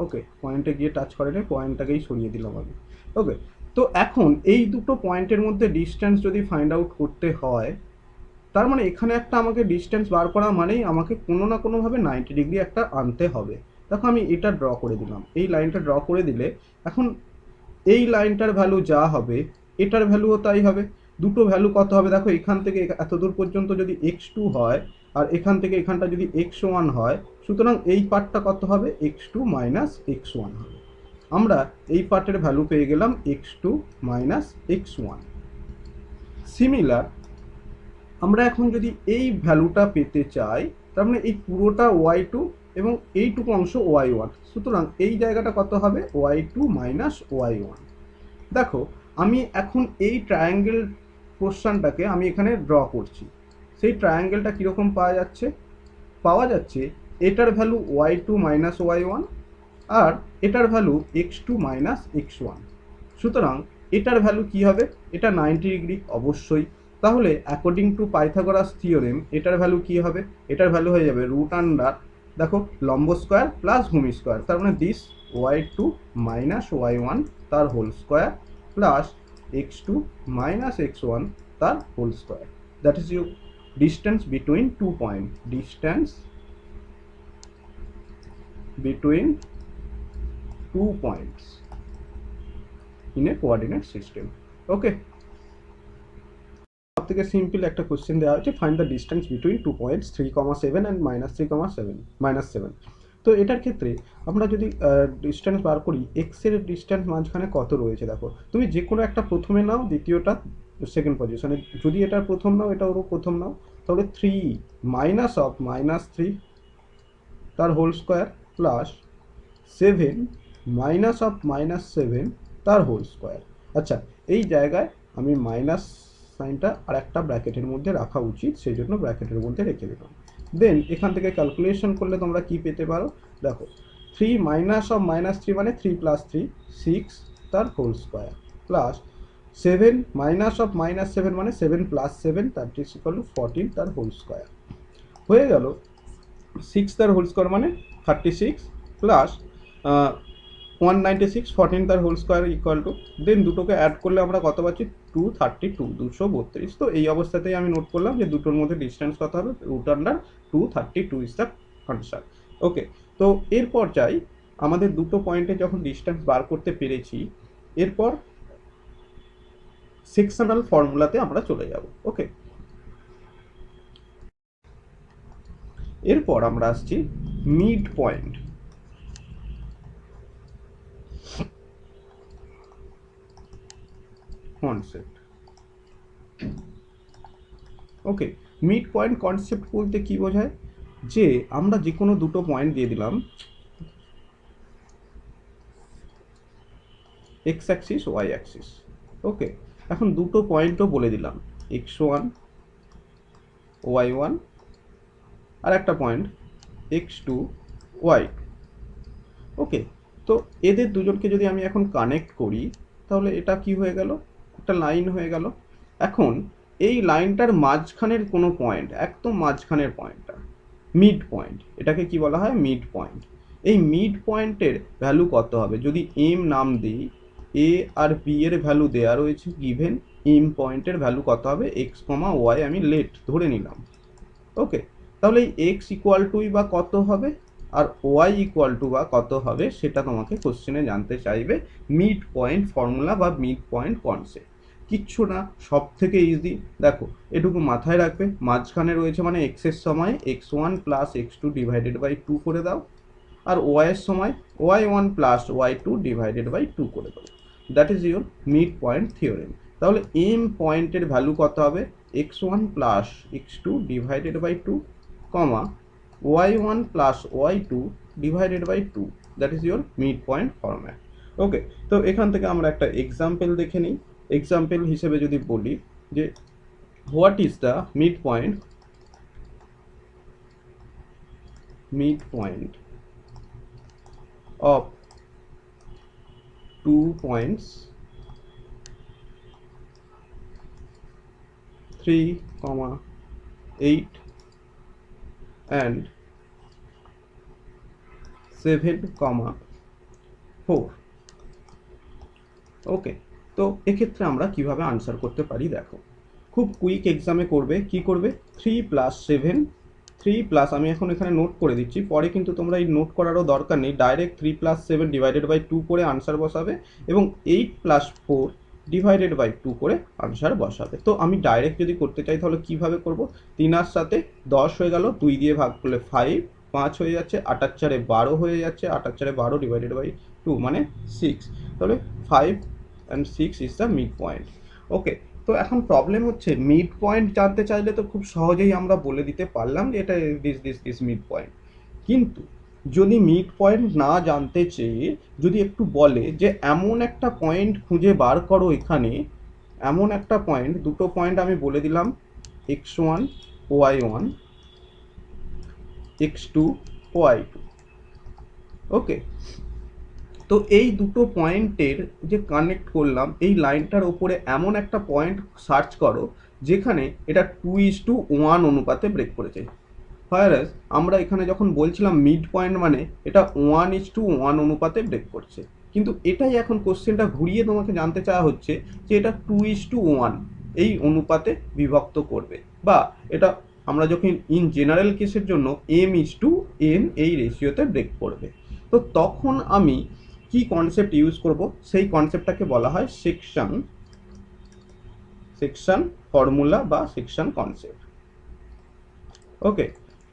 ওকে, পয়েন্টে গিয়ে টাচ করে নেই, পয়েন্টটাকেই সরিয়ে দিলাম আমি। ওকে, তো এখন এই দুটো পয়েন্টের মধ্যে ডিস্টেন্স যদি ফাইন্ড আউট করতে হয়, তার মানে এখানে একটা আমাকে ডিস্টেন্স বার করা মানেই আমাকে কোনো না কোনোভাবে 90 ডিগ্রি একটা আনতে হবে। দেখো আমি এটা ড্র করে দিলাম, এই লাইনটা ড্র করে দিলে এখন এই লাইনটার ভ্যালু যা হবে এটার ভ্যালুও তাই হবে। দুটো ভ্যালু কত হবে দেখো, এখান থেকে এত দূর পর্যন্ত যদি x2 হয়, আর এখান থেকে এখানটা যদি x1 হয়, সুতরাং এই পার্টটা কত হবে, x2 মাইনাস x1 হবে। আমরা এই পার্টের ভ্যালু পেয়ে গেলাম x2 মাইনাস x1। সিমিলার আমরা এখন যদি এই ভ্যালুটা পেতে চাই, তার মানে এই পুরোটা y2 এবং এইটুকু অংশ y1, সুতরাং এই জায়গাটা কত হবে, y2 মাইনাস y1। দেখো আমি এখন এই ট্রায়াঙ্গেল পোর্শনটাকে আমি এখানে ড্র করছি, সেই ট্রায়াঙ্গেলটা কীরকম পাওয়া যাচ্ছে, এটার ভ্যালু y2 মাইনাস y1 আর এটার ভ্যালু x2 মাইনাস x1। সুতরাং এটার ভ্যালু কি হবে? এটা 90 ডিগ্রি অবশ্যই। তাহলে অ্যাকর্ডিং টু পাইথাগোরাস থিওরেম এটার ভ্যালু কি হবে? এটার ভ্যালু হয়ে যাবে রুট আন্ডার, দেখো, লম্ব স্কোয়ার প্লাস ভূমি স্কোয়ার, তার মানে দিস y2 মাইনাস y1 তার whole square plus x2 minus x1 তার whole square. That is your distance between 2 point, distance between 2 points in a coordinate system. Okay, সব থেকে simple একটা কোশ্চেন দেওয়া হচ্ছে, find the distance between 2 points 3,7 and -3,7 তো এটার ক্ষেত্রে আমরা যদি ডিস্টেন্স বার করি, এক্স এর ডিস্টেন্স মাঝখানে কত রয়েছে দেখো, তুমি যে কোনো একটা প্রথমে নাও, দ্বিতীয়টা সেকেন্ড পজিশনে, যদি এটার প্রথম নাও এটা ওরও প্রথম নাও, তাহলে 3 মাইনাস অফ -3 তার whole square plus 7 minus of -7 তার হোল স্কোয়ার। আচ্ছা, এই জায়গায় আমি মাইনাস সাইনটা আর একটা ব্র্যাকেটের মধ্যে রাখা উচিত, সেই জন্য ব্র্যাকেটের মধ্যে রেখে দিলাম। দেন এখান থেকে ক্যালকুলেশন করলে তোমরা কি পেতে পারো দেখো, 3 মাইনাস অফ -3 মানে 3 প্লাস 3 6 তার whole square plus 7 minus of -7 মানে 7 প্লাস 7 তার ইজ ইকুয়াল টু 14 তার হোল স্কোয়ার। হয়ে গেল 6 তার হোল স্কোয়ার মানে 36 প্লাস 196, 14 তার হোল স্কোয়ার ইকুয়াল টু, দেন দুটোকে অ্যাড করলে আমরা কত পাচ্ছি 232, 232। তো এই অবস্থাতেই আমি নোট করলাম যে দুটোর মধ্যে ডিস্টেন্স কত হবে, root under 232 is the answer. Okay, তো এরপর যাই, আমাদের দুটো পয়েন্টে যখন ডিস্টেন্স বার করতে পেরেছি, এরপর সেকশনাল ফর্মুলাতে আমরা চলে যাব। ওকে, এরপর আমরা আসছি মিড পয়েন্ট। কনসেপ্ট, ওকে, মিড পয়েন্ট কনসেপ্ট বলতে কি বোঝায়, যে আমরা যে কোনো দুটো পয়েন্ট দিয়ে দিলাম, এক্স অ্যাক্সিস ওয়াই অ্যাক্সিস। ওকে, এখন দুটো পয়েন্টও বলে দিলাম, x1 y1 আর একটা পয়েন্ট x2 y2। ওকে, তো এদের দুজনকে যদি আমি এখন কানেক্ট করি, তাহলে এটা কি হয়ে গেল, একটা লাইন হয়ে গেল। এখন এই লাইনটার মাঝখানের কোনো পয়েন্ট, একদম মাঝখানের পয়েন্টটা মিড পয়েন্ট, এটাকে কি বলা হয়, মিড পয়েন্ট। এই মিড পয়েন্টের ভ্যালু কত হবে, যদি এম নাম দিই, এ আর বি এর ভ্যালু দেওয়া রয়েছে গিভেন, এম পয়েন্টের ভ্যালু কত হবে, এক্স কমা ওয়াই আমি লেট ধরে নিলাম। ওকে, তাহলে এই এক্স ইকুয়াল টুই বা কত হবে আর ওয়াই ইকুয়াল টু বা কত হবে, সেটা তোমাকে কোশ্চেনে জানতে চাইবে। মিড পয়েন্ট ফর্মুলা বা মিড পয়েন্ট কনসেপ্ট কিচ্ছু না, সব থেকে ইজি। দেখো, এটুকু মাথায় রাখবে, মাঝখানে রয়েছে মানে এক্সের সময় x1 plus x2 divided by 2 করে দাও, আর ওয়াইয়ের সময় y1 plus y2 divided by 2 করে দাও। That is your mid point theorem. তাহলে এম পয়েন্টের ভ্যালু কত হবে, x1 plus x2 divided by 2 comma y1 plus y2 divided by 2, that is your mid point format. Okay, তো এখান থেকে আমরা একটা এক্সাম্পল দেখে নিই। এক্সাম্পল হিসেবে যদি বলি যে what is the mid point of 2 points 3,8 and 7,4। ওকে, তো এক্ষেত্রে আমরা কিভাবে আনসার করতে পারি দেখো, খুব কুইক এক্সামে করবে, কি করবে, 3 প্লাস 7, 3 প্লাস, আমি এখন এখানে নোট করে দিচ্ছি, পরে কিন্তু তোমরা এই নোট করারও দরকার নেই, ডাইরেক্ট 3 প্লাস 7 ডিভাইডেড বাই 2 করে আনসার বসাবে এবং 8 প্লাস 4 ডিভাইডেড বাই 2 করে আনসার বসাবে। তো আমি ডাইরেক্ট যদি করতে চাই তাহলে কিভাবে করব, 3 আর 7 10 হয়ে গেল, 2 দিয়ে ভাগ করলে 5, 5 হয়ে যাচ্ছে, 8 আর 4 12 হয়ে যাচ্ছে, 8 আর 4 12 ডিভাইডেড বাই 2 মানে 6, তাহলে 5 and 6 is the mid point। ওকে, তো এখন প্রবলেম হচ্ছে মিড পয়েন্ট জানতে চাইলে তো খুব সহজেই আমরা বলে দিতে পারলাম যে এটা দিস মিড পয়েন্ট, কিন্তু যদি মিড পয়েন্ট না জানতে চেয়ে যদি একটু বলে যে এমন একটা পয়েন্ট খুঁজে বার করো, এখানে এমন একটা পয়েন্ট, দুটো পয়েন্ট আমি বলে দিলাম x1 y1 x2 y2। ওকে, তো এই দুটো পয়েন্টের যে কানেক্ট করলাম, এই লাইনটার ওপরে এমন একটা পয়েন্ট সার্চ করো যেখানে এটা 2:1 অনুপাতে ব্রেক করেছে। হোয়ারাস আমরা এখানে যখন বলছিলাম মিড পয়েন্ট মানে এটা 1:1 অনুপাতে ব্রেক করছে, কিন্তু এটাই এখন কোশ্চেনটা ঘুরিয়ে তোমাকে জানতে চাওয়া হচ্ছে যে এটা 2:1 এই অনুপাতে বিভক্ত করবে, বা এটা আমরা যখন ইন জেনারেল কেসের জন্য m:n এই রেশিওতে ব্রেক করবে। তো তখন আমি কি কনসেপ্ট ইউজ করব, সেই কনসেপ্টটাকে বলা হয় সেকশন ফর্মুলা বা সেকশন কনসেপ্ট। ওকে,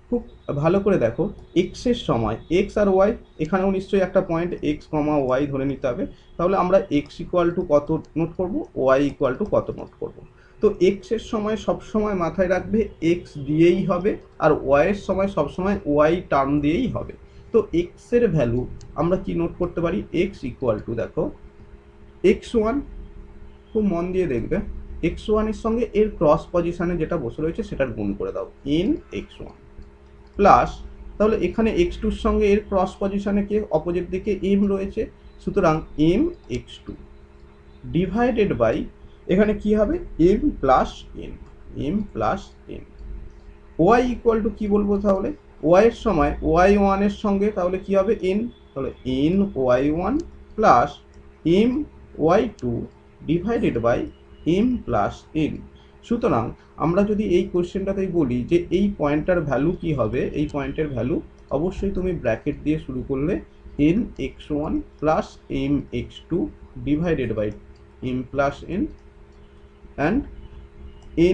খুব ভালো করে দেখো, এক্স এর সময় এক্স আর ওয়াই, এখানেও নিশ্চয়ই একটা পয়েন্ট এক্স কমা ওয়াই ধরে নিতে হবে। তাহলে আমরা এক্স ইকুয়াল টু কত নোট করব, ওয়াই ইকুয়াল টু কত নোট করব। তো এক্স এর সময় সবসময় মাথায় রাখবে এক্স দিয়েই হবে, আর ওয়াই এর সময় সবসময় ওয়াই টার্ম দিয়েই হবে। তো এক্স এর ভ্যালু আমরা কি নোট করতে পারি, এক্স ইকুয়াল টু দেখো x1, খুব মন দিয়ে দেখবে, x1 এর সঙ্গে এর ক্রস পজিশনে যেটা বসে রয়েছে সেটার গুণ করে দাও ইন x1, প্লাস তাহলে এখানে x2 এর সঙ্গে এর ক্রস পজিশনে কে অপোজিট দিকে m রয়েছে, সুতরাং m x2 ডিভাইডেড বাই এখানে কি হবে m plus m plus n। y equal to কি বলবো তাহলে, y এর সময় y1 এর সঙ্গে তাহলে কি হবে n, তাহলে n y1 plus m y2 divided by m plus n। সুতরাং আমরা যদি এই কোশ্চেনটাতেই বলি যে এই পয়েন্টটার ভ্যালু কি হবে, এই পয়েন্টের ভ্যালু অবশ্যই তুমি ব্র্যাকেট দিয়ে শুরু করলে n x1 plus m x2 divided by m plus n and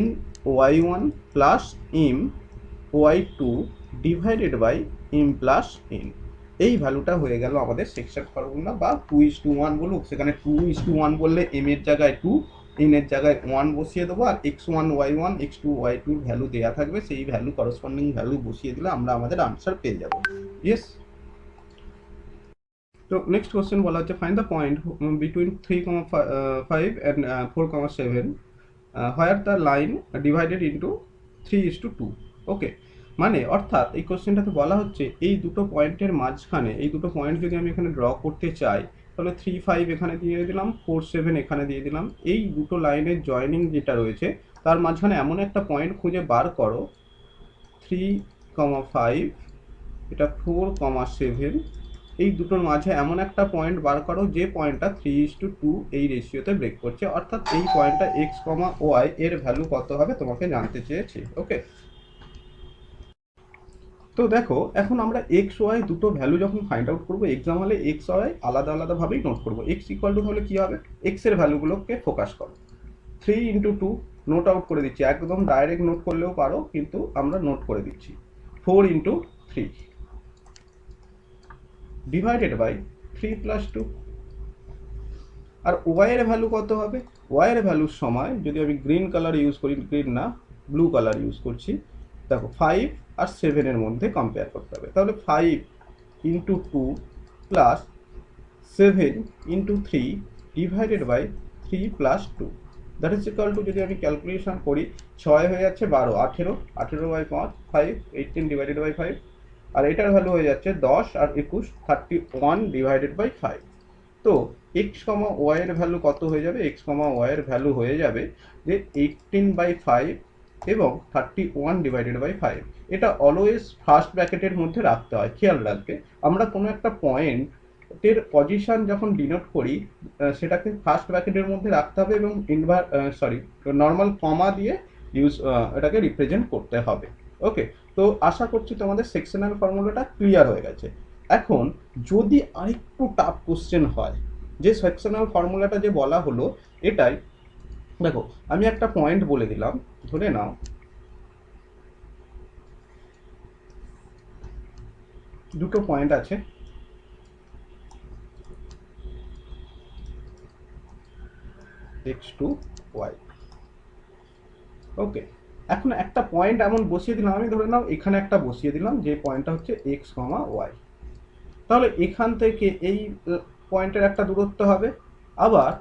n y1 plus m y2 divided by m plus n। এই ভ্যালুটা হয়ে গেল আমাদের সেকশন ফর্মুলা, বা 2:1 বলুক, সেখানে 2:1 বললে m এর জায়গায় 2, n এর জায়গায় 1 বসিয়ে দেবো, আর x1 y1 x2 y2 value দেওয়া থাকবে, সেই ভ্যালু করসপন্ডিং ভ্যালু বসিয়ে দিলে আমরা আমাদের আনসার পেয়ে যাব। ইয়েস। তো নেক্সট কোশ্চেন বলা হচ্ছে find the point between 3,5 and 4,7 where the line divided into 3:2। ওকে, মানে অর্থাৎ এই কোশ্চেনটাতে বলা হচ্ছে এই দুটো পয়েন্টের মাঝখানে, এই দুটো পয়েন্ট যদি আমি এখানে ড্র করতে চাই তাহলে 3,5 এখানে দিয়ে দিলাম, 4,7 এখানে দিয়ে দিলাম, এই দুটো লাইনের জয়েনিং যেটা রয়েছে তার মাঝখানে এমন একটা পয়েন্ট খুঁজে বার করো 3,5, এটা 4,7, এই দুটোর মাঝে এমন একটা পয়েন্ট বার করো যে পয়েন্টটা 3:2 এই রেশিওতে ব্রেক করছে, অর্থাৎ এই পয়েন্টটা x, y এর ভ্যালু কত হবে তোমাকে জানতে চেয়েছি। ওকে, তো দেখো এখন আমরা এক্স ওয়াই দুটো ভ্যালু যখন ফাইন্ড আউট করবো, এক্সাম হলে এক্স ওয়াই আলাদা আলাদাভাবেই নোট করবো। এক্স ইকুয়াল টু তাহলে কী হবে, এক্স এর ভ্যালুগুলোকে ফোকাস করো, 3:2 নোট আউট করে দিচ্ছি, একদম ডাইরেক্ট নোট করলেও পারো কিন্তু আমরা নোট করে দিচ্ছি, 4:3 ডিভাইডেড বাই 3 প্লাস 2। আর ওয়াই এর ভ্যালু কত হবে, ওয়াই এর ভ্যালুর সময় যদি আমি গ্রিন কালার ইউজ করি, গ্রিন না ব্লু কালার ইউজ করছি, দেখো 5 আর 7 এর মধ্যে কম্পেয়ার করতে হবে, তাহলে 5:2 plus 7:3 divided by 3 plus 2, that is equal to, যদি আমি ক্যালকুলেশন করি 6 হয়ে যাচ্ছে 12, 18 বাই 5, 18 ডিভাইডেড বাই 5, আর এটার ভ্যালু হয়ে যাচ্ছে 10 আর 21, 31 ডিভাইডেড বাই 5। তো এক্স কমা ওয়াই এর ভ্যালু কত হয়ে যাবে, এক্স কমা ওয়াই এর ভ্যালু হয়ে যাবে যে 18/5 এবং 31 ডিভাইডেড বাই 5। এটা অলওয়েজ ফার্স্ট ব্র্যাকেটের মধ্যে রাখতে হয়, খেয়াল রাখবে। আমরা কোনো একটা পয়েন্টের পজিশন যখন ডিনোট করি সেটাকে ফার্স্ট ব্র্যাকেটের মধ্যে রাখতে হবে এবং নর্মাল কমা দিয়ে এটাকে রিপ্রেজেন্ট করতে হবে। ওকে, তো আশা করছি তোমাদের সেকশনাল ফর্মুলাটা ক্লিয়ার হয়ে গেছে। এখন যদি আরেকটু টাফ কোশ্চেন হয়, যে সেকশনাল ফর্মুলাটা যে বলা হলো এটাই, দেখো আমি একটা পয়েন্ট বলে দিলাম, ধরে নাও দুটো পয়েন্ট আছে, x2 y। ওকে, এখন একটা পয়েন্ট এমন বসিয়ে দিলাম, আমি ধরে নাও এখানে একটা বসিয়ে দিলাম যে পয়েন্টটা হচ্ছে x, y। তাহলে এখান থেকে এই পয়েন্টের একটা দূরত্ব হবে, আবার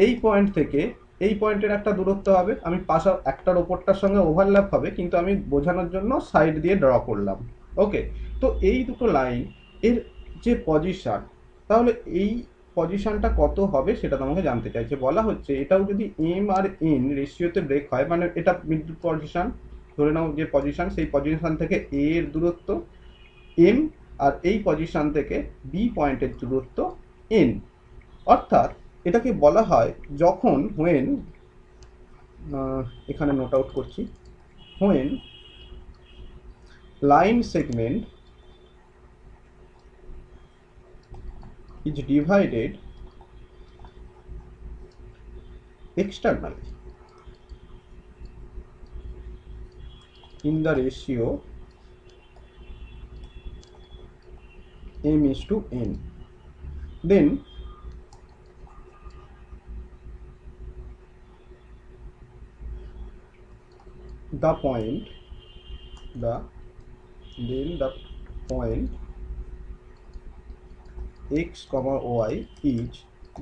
এই পয়েন্ট থেকে এই পয়েন্টের একটা দূরত্ব হবে, আমি পাশা একটার ওপরটার সঙ্গে ওভারল্যাপ হবে কিন্তু আমি বোঝানোর জন্য সাইড দিয়ে ড্র করলাম। ওকে, তো এই দুটো লাইন এর যে পজিশন, তাহলে এই পজিশনটা কত হবে সেটা তোমাকে জানতে চাইছে। বলা হচ্ছে এটাও যদি এম আর এন রেশিওতে ব্রেক হয়, মানে এটা মিড পজিশন ধরে নাও, যে পজিশন সেই পজিশন থেকে এ এর দূরত্ব এম, আর এই পজিশন থেকে বি পয়েন্টের দূরত্ব এন। অর্থাৎ এটাকে বলা হয় যখন হোয়েন, এখানে নোট আউট করছি, when line segment is divided externally in the ratio m is to n, then the point x, y is,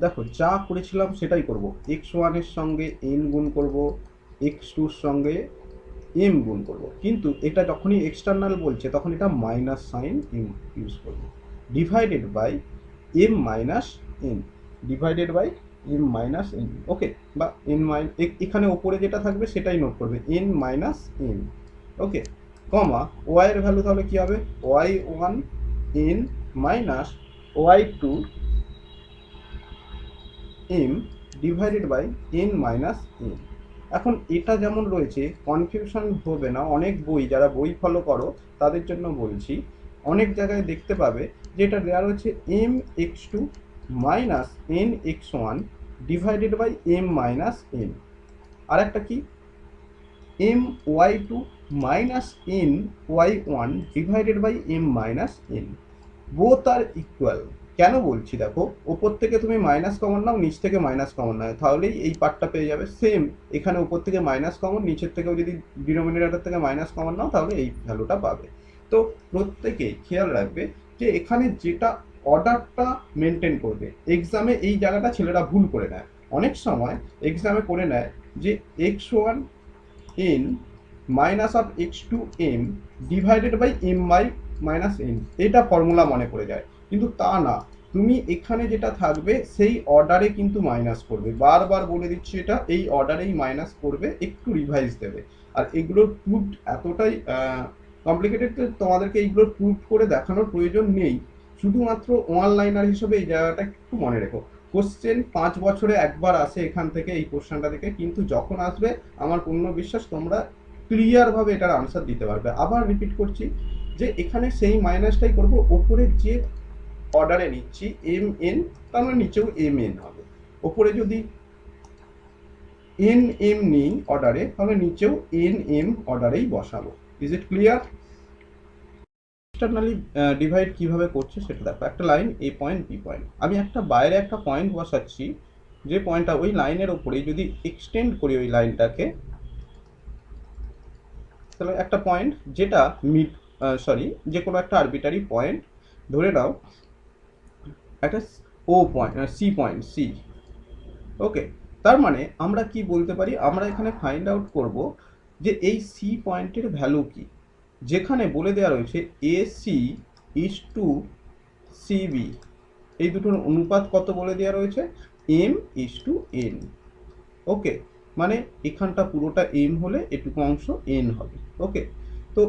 দেখো যা করেছিলাম সেটাই করব, x1 এর সঙ্গে n গুণ করব, x2 এর সঙ্গে m গুণ করব, কিন্তু এটা যখনই এক্সটার্নাল বলছে তখন এটা মাইনাস সাইন ইউজ করব, divided by m minus n, divided by m minus n। Okay, বা n এখানে ওপরে যেটা থাকবে সেটাই নোট করবে, n minus n। Okay, comma y এর ভ্যালু তাহলে কি হবে, y1 n minus y2 m divided by n minus n। এখন এটা যেমন রয়েছে, কনফিউশন হবে না, অনেক বই, যারা বই ফলো করো তাদের জন্য বলছি, অনেক জায়গায় দেখতে পাবে যে এটা দেওয়া রয়েছে m x2 minus n x1 divided by m minus n, আর একটা কি m y2 minus n y1 divided by m minus n। Both are equal. কেন বলছি দেখো, ওপর থেকে তুমি মাইনাস কমন নাও, নিচ থেকে মাইনাস কমন নাও, তাহলেই এই পার্টটা পেয়ে যাবে। সেম এখানে ওপর থেকে মাইনাস কমন, নিচের থেকেও যদি ডিনোমিনেটর থেকে মাইনাস কমন নাও তাহলে এই ভ্যালুটা পাবে। তো প্রত্যেকে খেয়াল রাখবে যে এখানে যেটা অর্ডারটা মেনটেন করবে। এক্সামে এই জায়গাটা ছেলেরা ভুল করে নেয়, অনেক সময় এক্সামে করে নেয় যে x1 n minus of x2 m divided by m by minus n, এটা ফর্মুলা মনে করে যায়, কিন্তু তা না, তুমি এখানে যেটা থাকবে সেই অর্ডারে কিন্তু মাইনাস করবে। বারবার বলে দিচ্ছি এটা, এই অর্ডারেই মাইনাস করবে, একটু রিভাইজ দেবে। আর এগুলোর প্রুফ এতটাই কমপ্লিকেটেড, তোমাদেরকে এইগুলোর প্রুফ করে দেখানোর প্রয়োজন নেই, শুধুমাত্র ওয়ান লাইনার হিসেবে এই জায়গাটা একটু মনে রেখো। কোশ্চেন 5 বছরে একবার আসে এখান থেকে, এই কোশ্চেনটা থেকে, কিন্তু যখন আসবে আমার পূর্ণ বিশ্বাস তোমরা ক্লিয়ারভাবে এটার আনসার দিতে পারবে। আবার রিপিট করছি যে এখানে সেই মাইনাসটাই করব, ওপরে যে অর্ডারে নিচ্ছি এম এন, তার মানে নিচেও এম এন হবে। ওপরে যদি এন এম নিই অর্ডারে, তাহলে নিচেও এন এম অর্ডারেই বসাবো। Is it clear? Externally divide কিভাবে করছে সেটা দেখো। একটা লাইন এ পয়েন্ট বি পয়েন্ট, আমি একটা বাইরে একটা পয়েন্ট বসাচ্ছি, যে পয়েন্টটা ওই লাইনের ওপরে যদি এক্সটেন্ড করি ওই লাইনটাকে, তাহলে একটা পয়েন্ট যেটা মিড, যে কোনো একটা আরবিটারি পয়েন্ট ধরে নাও, একটা ও পয়েন্ট, সি পয়েন্ট, সি। ওকে, তার মানে আমরা কি বলতে পারি, আমরা এখানে ফাইন্ড আউট করব যে এই সি পয়েন্টের ভ্যালু কি, যেখানে বলে দেওয়া রয়েছে A C is to CB, এই দুটোর অনুপাত কত বলে দেওয়া রয়েছে, M is to N. Okay, মানে এখানটা পুরোটা এম হলে এটুকু অংশ এন হবে। ওকে, তো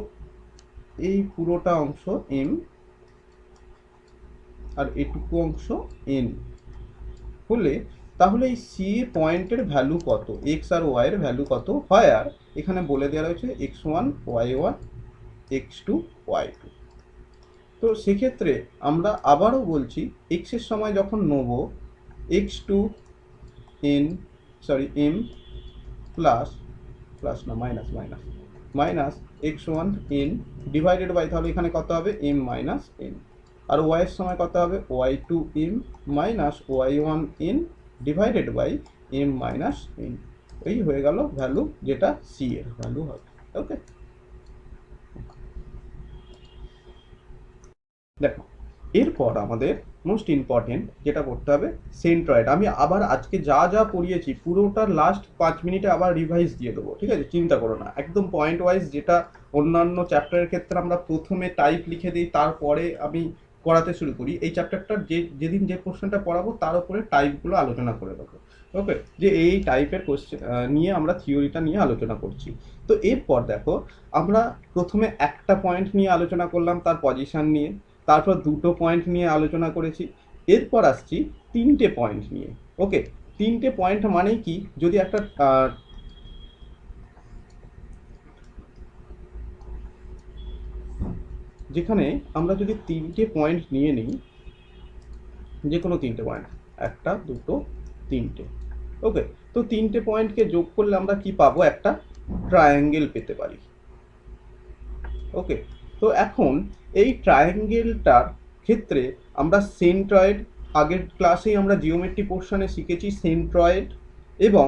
এই পুরোটা অংশ এম আর এটুকু অংশ এন হলে, তাহলে এই সি পয়েন্টের ভ্যালু কত, এক্স আর ওয়াই এর ভ্যালু কত হয়, আর এখানে বলে দেওয়া রয়েছে x1 y1 x2 y2। তো সেক্ষেত্রে আমরা আবারও বলছি, এক্স এর সময় যখন নেব x2 n m প্লাস না minus minus x1 n divided by, তাহলে এখানে কত হবে m মাইনাস n, আর y এর সময় কত হবে y2 m minus y1 n divided by m minus n। এই হয়ে গেল ভ্যালু, যেটা সি এর ভ্যালু হবে। ওকে, দেখো এরপর আমাদের মোস্ট ইম্পর্টেন্ট যেটা করতে হবে সেন্ট্রয়েড। আমি আবার আজকে যা যা পড়িয়েছি পুরোটা লাস্ট 5 মিনিটে আবার রিভাইজ দিয়ে দেবো, ঠিক আছে, চিন্তা করো না, একদম পয়েন্ট ওয়াইজ। যেটা অন্যান্য চ্যাপ্টারের ক্ষেত্রে আমরা প্রথমে টাইপ লিখে দিই, তারপরে আমি পড়াতে শুরু করি, এই চ্যাপ্টারটার যেদিন যে কোশ্চেনটা পড়াবো তার উপরে টাইপগুলো আলোচনা করে দেবো। ওকে, যে এই টাইপের কোশ্চেন নিয়ে আমরা থিওরিটা নিয়ে আলোচনা করছি। তো এরপর দেখো, আমরা প্রথমে একটা পয়েন্ট নিয়ে আলোচনা করলাম, তার পজিশন নিয়ে, তারপর দুটো পয়েন্ট নিয়ে আলোচনা করেছি, এরপর আসছি তিনটে পয়েন্ট নিয়ে। ওকে, তিনটে পয়েন্ট মানে কি, যদি একটা যেখানে আমরা যদি তিনটে পয়েন্ট নিয়ে নিই, যে কোনো তিনটে পয়েন্ট, একটা দুটো তিনটে, ওকে, তো তিনটে পয়েন্টকে যোগ করলে আমরা কি পাবো, একটা ট্রায়াঙ্গেল পেতে পারি। ওকে, তো এখন এই ট্রায়াঙ্গেলটার ক্ষেত্রে আমরা সেন্ট্রয়েড, আগের ক্লাসেই আমরা জিওমেট্রি পোর্শনে শিখেছি সেন্ট্রয়েড এবং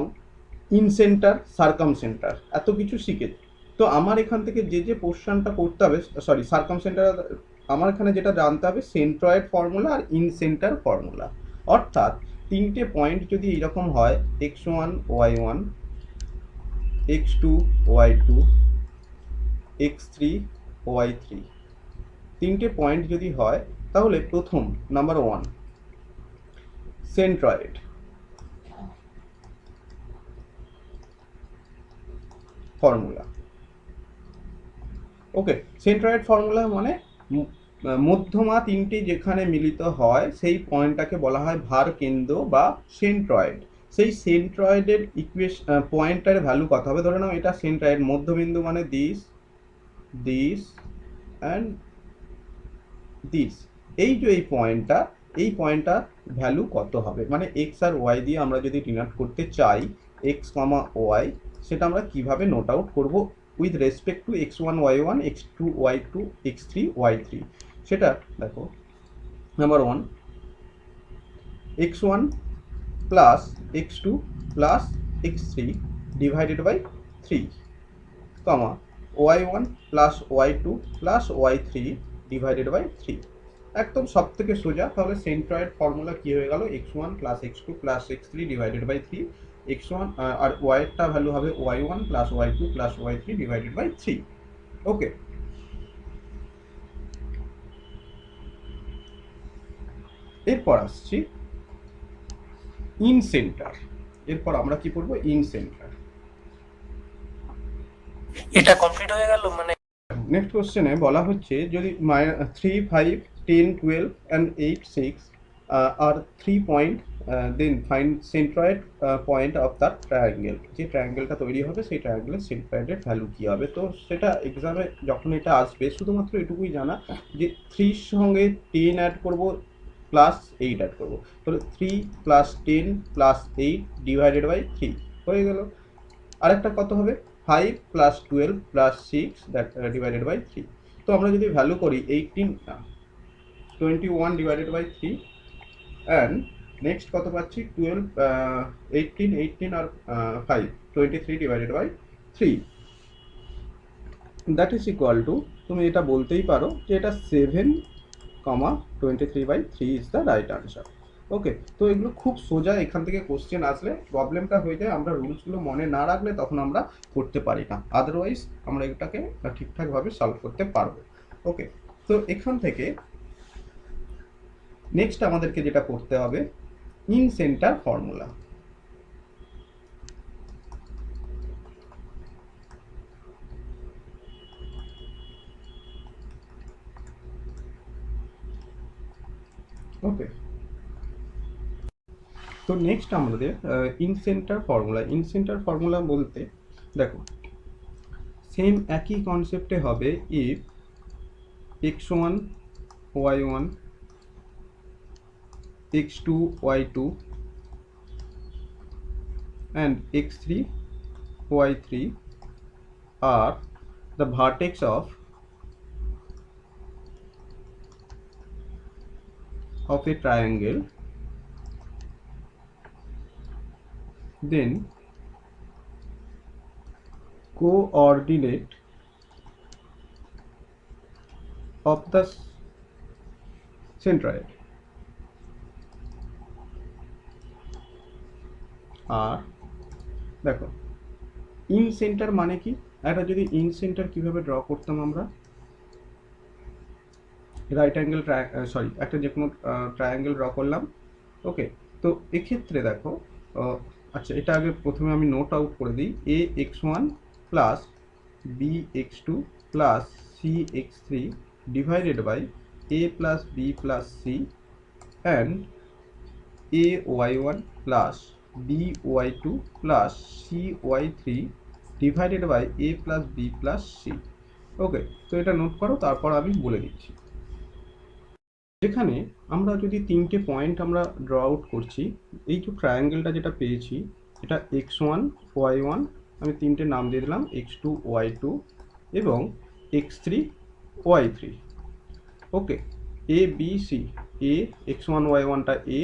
ইনসেন্টার, সার্কামসেন্টার, এত কিছু শিখেছি। তো আমার এখান থেকে যে যে পোর্শনটা করতে হবে, সরি সার্কামসেন্টার, আমার এখানে যেটা জানতে হবে সেন্ট্রয়েড ফর্মুলা আর ইনসেন্টার ফর্মুলা। অর্থাৎ তিনটে পয়েন্ট যদি এরকম হয়, x1 y1, x2 y2, x3 y3, তিনটে পয়েন্ট যদি হয়, তাহলে প্রথম নাম্বার 1 সেন্ট্রয়েড ফর্মুলা। ওকে, সেন্ট্রয়েড ফর্মুলা মানে মধ্যমা তিনটি যেখানে মিলিত হয় সেই পয়েন্টটাকে বলা হয় ভার কেন্দ্র বা সেন্ট্রয়েড। সেই সেন্ট্রয়েডের পয়েন্টটার ভ্যালু কত হবে, ধরে নাও এটা সেন্ট্রয়েড, মধ্যবিন্দু মানে দিস দিস অ্যান্ড দিস, এই যে এই পয়েন্টটা ভ্যালু কত হবে, মানে এক্স আর ওয়াই দিয়ে আমরা যদি ডিনোট করতে চাই, এক্স কমা ওয়াই, সেটা আমরা কিভাবে নোট আউট করব with respect to x1 y1, x2 y2, x3 y3। সেটা দেখো, number 1 x1 plus x2 plus x3 divided by 3, comma y1 plus y2 plus y3 divided by 3। একদম সব থেকে সোজা, তাহলে সেন্ট্রয়েড ফর্মুলা কি হয়ে গেল, x1 plus x2 plus x3 divided by 3, x1 আর y এরটা ভ্যালু হবে y1 plus y2 plus y3 divided by 3। Okay, এরপর আসছি ইন সেন্টার। এরপর আমরা কি পড়বো, ইন সেন্টার। এটা কমপ্লিট হয়ে গেল মানে। নেক্সট কোশ্চেনে বলা হচ্ছে যদি 3, 5, 10, 12 and 8, 6 আর 3 point, then find centroid point of the triangle. যে ট্রায়াঙ্গেলটা তৈরি হবে সেই ট্রায়াঙ্গেলের সেন্ট্রয়েডের ভ্যালু কী হবে। তো সেটা এক্সামে যখন এটা আসবে শুধুমাত্র এটুকুই জানা যে 3 সঙ্গে 10 অ্যাড করবো প্লাস 8 অ্যাড করবো, তাহলে 3 প্লাস 10 প্লাস 8 ডিভাইডেড বাই 3 হয়ে গেল। আরেকটা কত হবে, 5 plus 12 plus 6 that divided by 3। তো আমরা যদি ভ্যালু করি 21 ডিভাইডেড বাই 3, অ্যান্ড নেক্সট কত পাচ্ছি 12, 18 আর 5 23 divided by 3, that is equal to, তুমি এটা বলতেই পারো যে এটা 7,23/3 is the right answer. Okay, তো এগুলো খুব সোজা, এখান থেকে কোশ্চেন আসলে প্রবলেমটা হয়ে যায় আমরা রুলসগুলো মনে না রাখলে তখন আমরা করতে পারি না, আদারওয়াইজ আমরা এটাকে ঠিকঠাকভাবে সলভ করতে পারবো। ওকে, তো এখান থেকে নেক্সট আমাদেরকে যেটা করতে হবে, ইন সেন্টার ফর্মুলা। ওকে, তো নেক্সট আমাদের ইন সেন্টার ফর্মুলা বলতে দেখো সেম একই কনসেপ্টে হবে, if x1 y1, x2 y2 and x3 y3 are the vertex of a triangle, then coordinate of the centroid. আর দেখো ইন সেন্টার মানে কি, একটা যদি ইন সেন্টার কিভাবে ড্র করতাম আমরা, রাইট অ্যাঙ্গেল একটা যে কোনো ট্রায়াঙ্গেল ড্র করলাম। ওকে, তো এক্ষেত্রে দেখো আচ্ছা এটা আগে প্রথমে আমি নোট আউট করে দিই। A x one plus b x two plus c x three divided by a plus b plus c and a y one plus b y two plus c y three divided by a plus b plus c. Okay, তো এটা note করো, তারপর আমি বলে দিচ্ছি। যেখানে আমরা যদি তিনটে পয়েন্ট আমরা ড্র আউট করছি, এই যে ট্রায়াঙ্গেলটা যেটা পেয়েছি, এটা এক্স ওয়ান ওয়াই ওয়ান, আমি তিনটে নাম দিয়ে দিলাম, এক্স টু ওয়াই টু এবং x three Y three. Okay, A B C, A x one Y ওয়ানটা এ,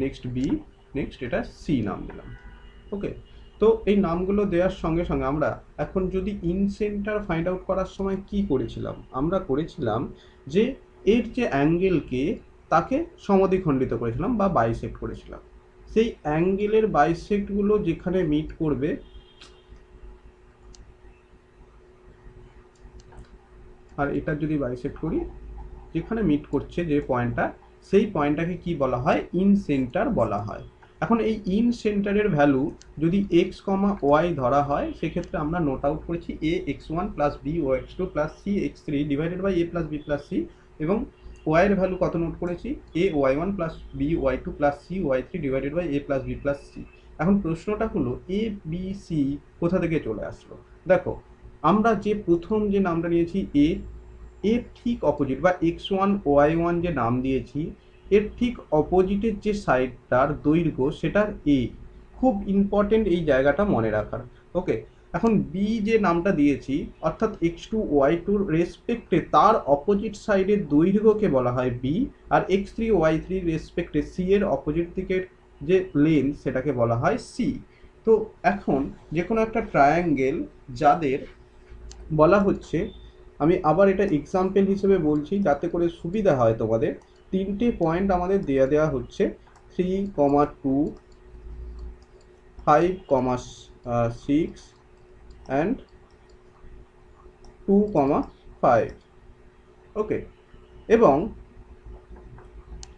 নেক্সট বি, নেক্সট এটা সি নাম দিলাম। ওকে, তো এই নামগুলো দেওয়ার সঙ্গে সঙ্গে আমরা এখন যদি ইন সেন্টার ফাইন্ড আউট করার সময় কি করেছিলাম, আমরা করেছিলাম যে এর যে অ্যাঙ্গেলকে তাকে সমদ্বিখণ্ডিত করেছিলাম বা বাইসেক্ট করেছিলাম। সেই অ্যাঙ্গেলের বাইসেক্টগুলো যেখানে মিট করবে, আর এটা যদি বাইসেক্ট করি, যেখানে মিট করছে যে পয়েন্টটা, সেই পয়েন্টটাকে কি বলা হয়, ইন সেন্টার বলা হয়। এখন এই ইন সেন্টারের ভ্যালু যদি এক্স কমা ওয়াই ধরা হয়, সেক্ষেত্রে আমরা নোট আউট করেছি a x one plus b ও x two plus c x three divided by a plus b plus c, এবং ওয়াইয়ের ভ্যালু কত নোট করেছি, a y one plus b y two plus c y three divided by a plus b plus c. এখন প্রশ্নটা হলো A B C কোথা থেকে চলে আসলো। দেখো আমরা যে প্রথম যে নামটা নিয়েছি এ, এর ঠিক অপোজিট বা এক্স ওয়ান ওয়াই ওয়ান যে নাম দিয়েছি, এর ঠিক অপোজিটের যে সাইডটার দৈর্ঘ্য সেটার এ, খুব ইম্পর্টেন্ট এই জায়গাটা মনে রাখার। ওকে, এখন বি যে নামটা দিয়েছি, অর্থাৎ এক্স টু ওয়াই টুর রেসপেক্টে তার অপোজিট সাইডের দৈর্ঘ্যকে বলা হয় বি, আর এক্স থ্রি ওয়াই থ্রির রেসপেক্টে সি এর অপোজিট দিকের যে লেন্থ সেটাকে বলা হয় সি। তো এখন যে কোনো একটা ট্রায়াঙ্গেল যাদের বলা হচ্ছে, আমি আবার এটা এক্সাম্পল হিসেবে বলছি যাতে করে সুবিধা হয় তোমাদের, তিনটে পয়েন্ট আমাদের দেওয়া হচ্ছে 3, 2, 5, 6 অ্যান্ড 2, 5। ওকে, এবং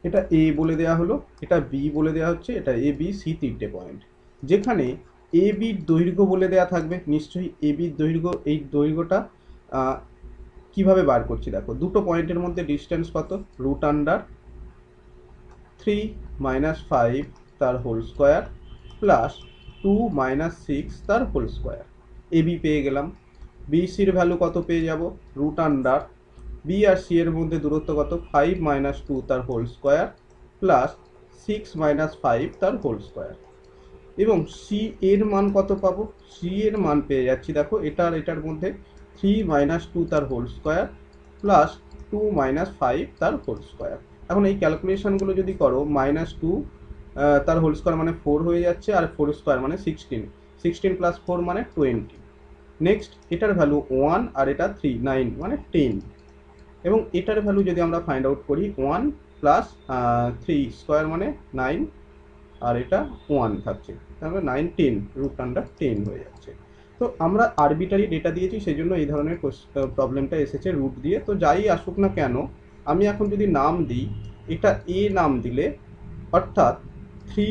এটা এ বলে দেওয়া হলো, এটা বি বলে দেওয়া হচ্ছে, এটা এ বি সি তিনটে পয়েন্ট, যেখানে এ বির দৈর্ঘ্য বলে দেওয়া থাকবে নিশ্চয়ই। এ বির দৈর্ঘ্য, এই দৈর্ঘ্যটা কিভাবে বার করছি দেখো, দুটো পয়েন্টের মধ্যে ডিস্টেন্স কত, রুট আন্ডার 3 - 5 তার হোল স্কোয়ার প্লাস 2 - 6 তার হোল স্কোয়ার। এ বি পেয়ে গেলাম। বি সির ভ্যালু কত পেয়ে যাব, রুট আন্ডার, বি আর সি এর মধ্যে দূরত্ব কত, 5 - 2 তার হোল স্কোয়ার প্লাস 6 - 5 তার হোল স্কোয়ার। এবং সি এর মান কত পাবো, সি এর মান পেয়ে যাচ্ছি দেখো এটার এটার মধ্যে 3 - 2 তার হোল স্কোয়ার প্লাস 2 - 5 তার হোল স্কোয়ার। এখন এই ক্যালকুলেশনগুলো যদি করো, -2 তার হোল স্কোয়ার মানে 4 হয়ে যাচ্ছে, আর 4 স্কোয়ার মানে 16, 16 প্লাস 4 মানে 20। নেক্সট এটার ভ্যালু 1 আর এটা 3, 9 মানে 10। এবং এটার ভ্যালু যদি আমরা ফাইন্ড আউট করি, 1 প্লাস 3 স্কোয়ার মানে 9, আর এটা 1 থাকছে, তাহলে 9, 10, রুট আন্ডার 10 হয়ে যাচ্ছে। তো আমরা আরবিটারি ডেটা দিয়েছি, সেই জন্য এই ধরনের প্রবলেমটা এসেছে রুট দিয়ে। তো যাই আসুক না কেন, আমি এখন যদি নাম দিই, এটা এ নাম দিলে, অর্থাৎ 3,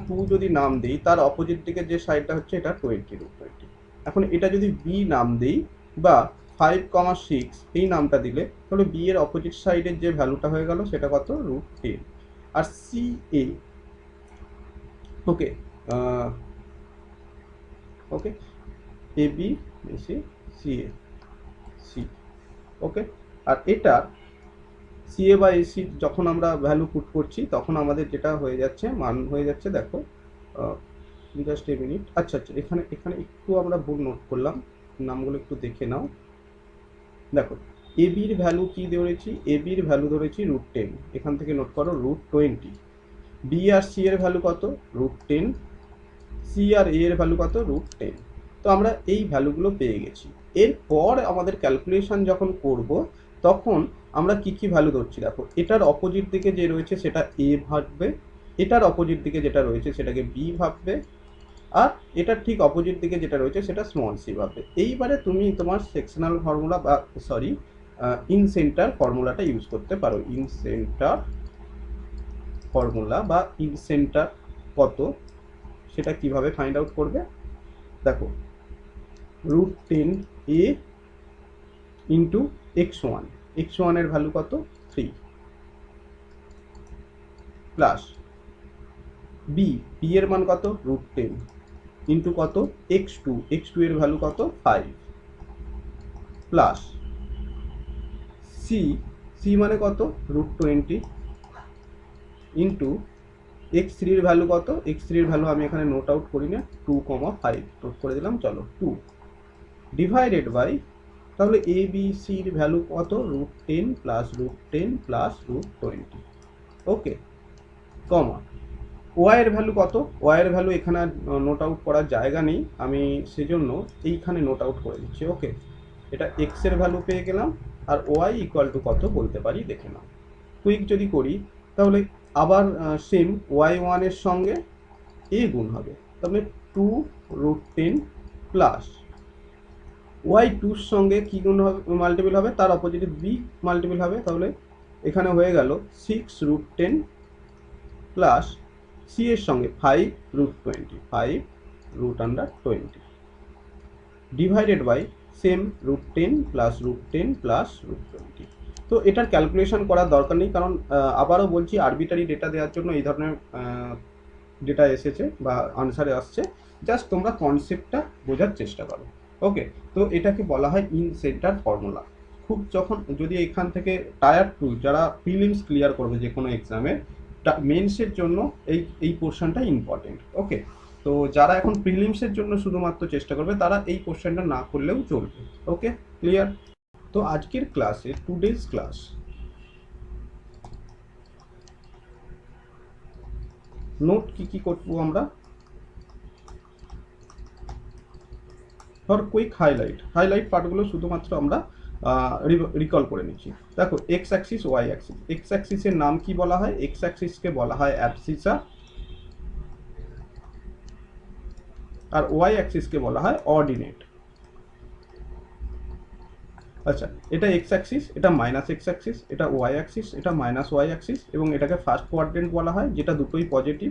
2 যদি নাম দিই, তার অপোজিট দিকের যে সাইডটা হচ্ছে এটা 20, রুট 20। এখন এটা যদি বি নাম দিই বা 5, 6 এই নামটা দিলে, তাহলে বি এর অপোজিট সাইডের যে ভ্যালুটা হয়ে গেল সেটা কত, root 10। R C A, okay, okay, A B C, C A, C, ওকে। আর এটা সি এ বা এসি যখন আমরা ভ্যালু পুট করছি, তখন আমাদের যেটা হয়ে যাচ্ছে, মান হয়ে যাচ্ছে দেখো, জাস্ট এ মিনিট, আচ্ছা আচ্ছা, এখানে এখানে একটু আমরা ভুল নোট করলাম, নামগুলো একটু দেখে নাও। দেখো এ বির ভ্যালু কি ধরেছি, এ বির ভ্যালু ধরেছি রুট 10, এখান থেকে নোট করো রুট 20। বি আর সি এর ভ্যালু কত, রুট 10, সি আর এ এর ভ্যালু কত, রুট 10। তো আমরা এই ভ্যালুগুলো পেয়ে গেছি। এরপর আমাদের ক্যালকুলেশন যখন করব, তখন আমরা কি কি ভ্যালু ধরছি দেখো, এটার অপোজিট দিকে যে রয়েছে সেটা এ ভাববে, এটার অপোজিট দিকে যেটা রয়েছে সেটাকে বি ভাববে, আর এটার ঠিক অপোজিট দিকে যেটা রয়েছে সেটা স্মল সি ভাববে। এইবারে তুমি তোমার সেকশনাল ফর্মুলা বা সরি ইন সেন্টার ফর্মুলাটা ইউজ করতে পারো। ইন সেন্টার ফর্মুলা বা ইন সেন্টার কত সেটা কিভাবে ফাইন্ড আউট করবে দেখো, √10a ইন্টু x1, x1 এর ভ্যালু কত 3, প্লাস বি, বি এর মান কত √10 ইন্টু কত x2, x2 এর ভ্যালু কত 5, প্লাস সি, সি মানে কত √20 ইন্টু x3 এর ভ্যালু কত, x3 এর ভ্যালু আমি এখানে নোট আউট করি না, 2,5 নোট করে দিলাম, চলো 2 ডিভাইডেড বাই, তাহলে এ বি সির ভ্যালু কত √10 প্লাস √10 প্লাস √20, ওকে, কমা ওয়াই এর ভ্যালু কত, ওয়াই এর ভ্যালু এখানে নোট আউট করার জায়গা নেই, আমি সেজন্য এইখানে নোট আউট করে দিচ্ছি, ওকে। এটা এক্স এর ভ্যালু পেয়ে গেলাম, আর ওয়াই ইকুয়াল টু কত বলতে পারি দেখে নাও। কুইক যদি করি তাহলে আবার সেম ওয়াই ওয়ানের সঙ্গে এ গুণ হবে, তাহলে 2√10 প্লাস ওয়াই টুর সঙ্গে কী গুণ হবে, মাল্টিপল হবে, তার অপোজিটে বি মাল্টিপল হবে, তাহলে এখানে হয়ে গেল 6√10 প্লাস সি এর সঙ্গে 5√20, 5√20 divided by same √10 plus √10 plus √20। তো এটার ক্যালকুলেশন করার দরকার নেই, কারণ আবারও বলছি আরবিটারি ডেটা দেওয়ার জন্য এই ধরনের ডেটা এসেছে বা আনসারে আসছে, জাস্ট তোমরা কনসেপ্টটা বোঝার চেষ্টা করো, ওকে। তো এটাকে বলা হয় ইন সেন্টার ফর্মুলা। খুব যখন যদি এখান থেকে টায়ার 2 যারা প্রিলিমস ক্লিয়ার করবে যে কোনো এক্সামে, মেন্সের জন্য এই পোর্শনটা ইম্পর্টেন্ট, ওকে। তো যারা এখন প্রিলিমসের জন্য শুধুমাত্র চেষ্টা করবে তারা এই পোর্শনটা না করলেও চলবে, ওকে, ক্লিয়ার। তো আজকের ক্লাসে টুডেজ ক্লাস নোট কি করবো আমরা, ধর কুইক হাইলাইট পার্টগুলো শুধুমাত্র আমরা রিকল করে নিচ্ছি। দেখো x axis y axis, x অ্যাক্সিসের নাম কি বলা হয়, এক্স অ্যাক্সিসকে বলা হয় অ্যাবসিসা, আর ওয়াই অ্যাক্সিসকে বলা হয় অর্ডিনেট। আচ্ছা, এটা এক্স অ্যাক্সিস, এটা মাইনাস এক্স অ্যাক্সিস, এটা ওয়াই অ্যাক্সিস, এটা মাইনাস ওয়াই অ্যাক্সিস, এবং এটাকে ফার্স্ট কোয়াড্রেন্ট বলা হয় যেটা দুটোই পজিটিভ,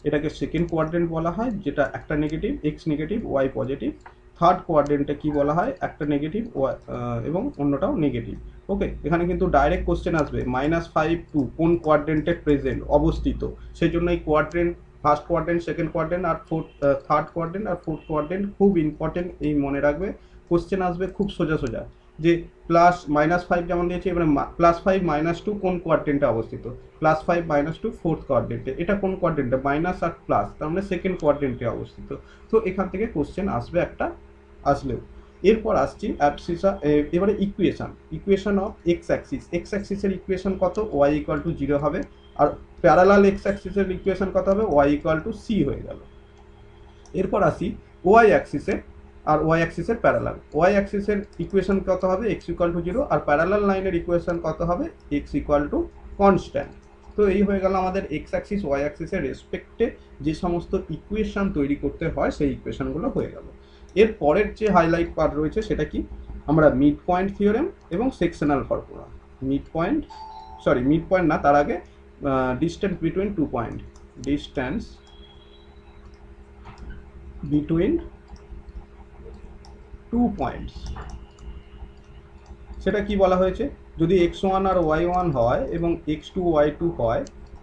এটাকে সেকেন্ড কোয়াড্রেন্ট বলা হয় যেটা একটা negative, x negative y positive, third কোয়াড্রেন্টে কি বলা হয় একটা নেগেটিভ এবং অন্যটাও নেগেটিভ, ওকে। এখানে কিন্তু ডাইরেক্ট কোশ্চেন আসবে -5 কোন কোয়াড্রেন্টে প্রেজেন্ট অবস্থিত, সেই জন্য এই quadrant first quadrant, second quadrant আর থার্ড কোয়াড্রেন্ট আর ফোর্থ কোয়াড্রেন্ট খুব ইম্পর্টেন্ট, এই মনে রাখবে। কোশ্চেন আসবে খুব সোজা যে +-5 যেমন দিয়েছে, এবারে +5 -2 কোন কোয়াড্রেন্টে অবস্থিত, +5 -2 ফোর্থ কোয়াড্রেন্টে, এটা কোন কোয়াড্রেন্টে মাইনাস আর প্লাস, তার মানে সেকেন্ড কোয়াড্রেন্টে অবস্থিত। তো এখান থেকে কোশ্চেন আসবে একটা, আসলেও। এরপর আসছি অ্যাবসিসা, এবারে ইকুয়েশন অফ এক্স অ্যাক্সিসের ইকুয়েশন কত, ওয়াই ইকুয়াল টু 0 হবে, আর প্যারালাল এক্স অ্যাক্সিসের ইকুয়েশন কত হবে, ওয়াই ইকুয়াল টু সি হয়ে গেল। এরপর আসি ওয়াই অ্যাক্সিসে, আর ওয়াই অ্যাক্সিসের প্যারালাল, ওয়াই অ্যাক্সিসের ইকুয়েশন কত হবে, এক্স ইকুয়াল টু 0, আর প্যারালাল লাইনের ইকুয়েশন কত হবে, এক্স ইকুয়াল টু কনস্ট্যান্ট। তো এই হয়ে গেল আমাদের এক্স অ্যাক্সিস ওয়াই অ্যাক্সিসের রেসপেক্টে যে সমস্ত ইকুয়েশন তৈরি করতে হয় সেই ইকুয়েশনগুলো হয়ে গেল। এর পরের যে হাইলাইট পার্ট রয়েছে সেটা কি, আমরা মিড পয়েন্ট থিওরেম এবং সেকশনাল ফর্মুলা, মিড পয়েন্ট না, তার আগে distance between 2 point, distance between 2 points, সেটা কি বলা হয়েছে, যদি x1 আর y1 হয় এবং x2 y2 হয়,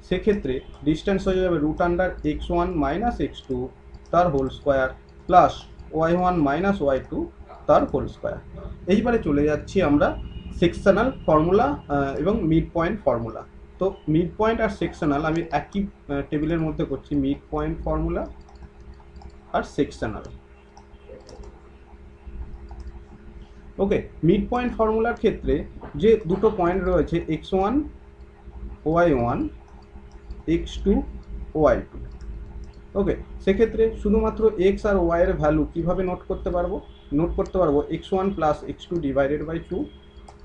সেক্ষেত্রে ডিস্টেন্স হয়ে যাবে √x1 - x2 তার whole square plus y1 - y2 তার হোল স্কোয়ার। এইবারে চলে যাচ্ছি আমরা সেকশনাল ফর্মুলা এবং মিড পয়েন্ট ফর্মুলা। তো মিড পয়েন্ট আর সেকশনাল আমি একই টেবিলের মধ্যে করছি, মিড পয়েন্ট ফর্মুলা আর সেকশনাল, ওকে। মিড পয়েন্ট ফর্মুলার ক্ষেত্রে যে দুটো পয়েন্ট রয়েছে x1 y1 x2 y2, ওকে, সেক্ষেত্রে শুধুমাত্র x আর y এর ভ্যালু কিভাবে নোট করতে পারবো, x1 + x2 ডিভাইডেড বাই 2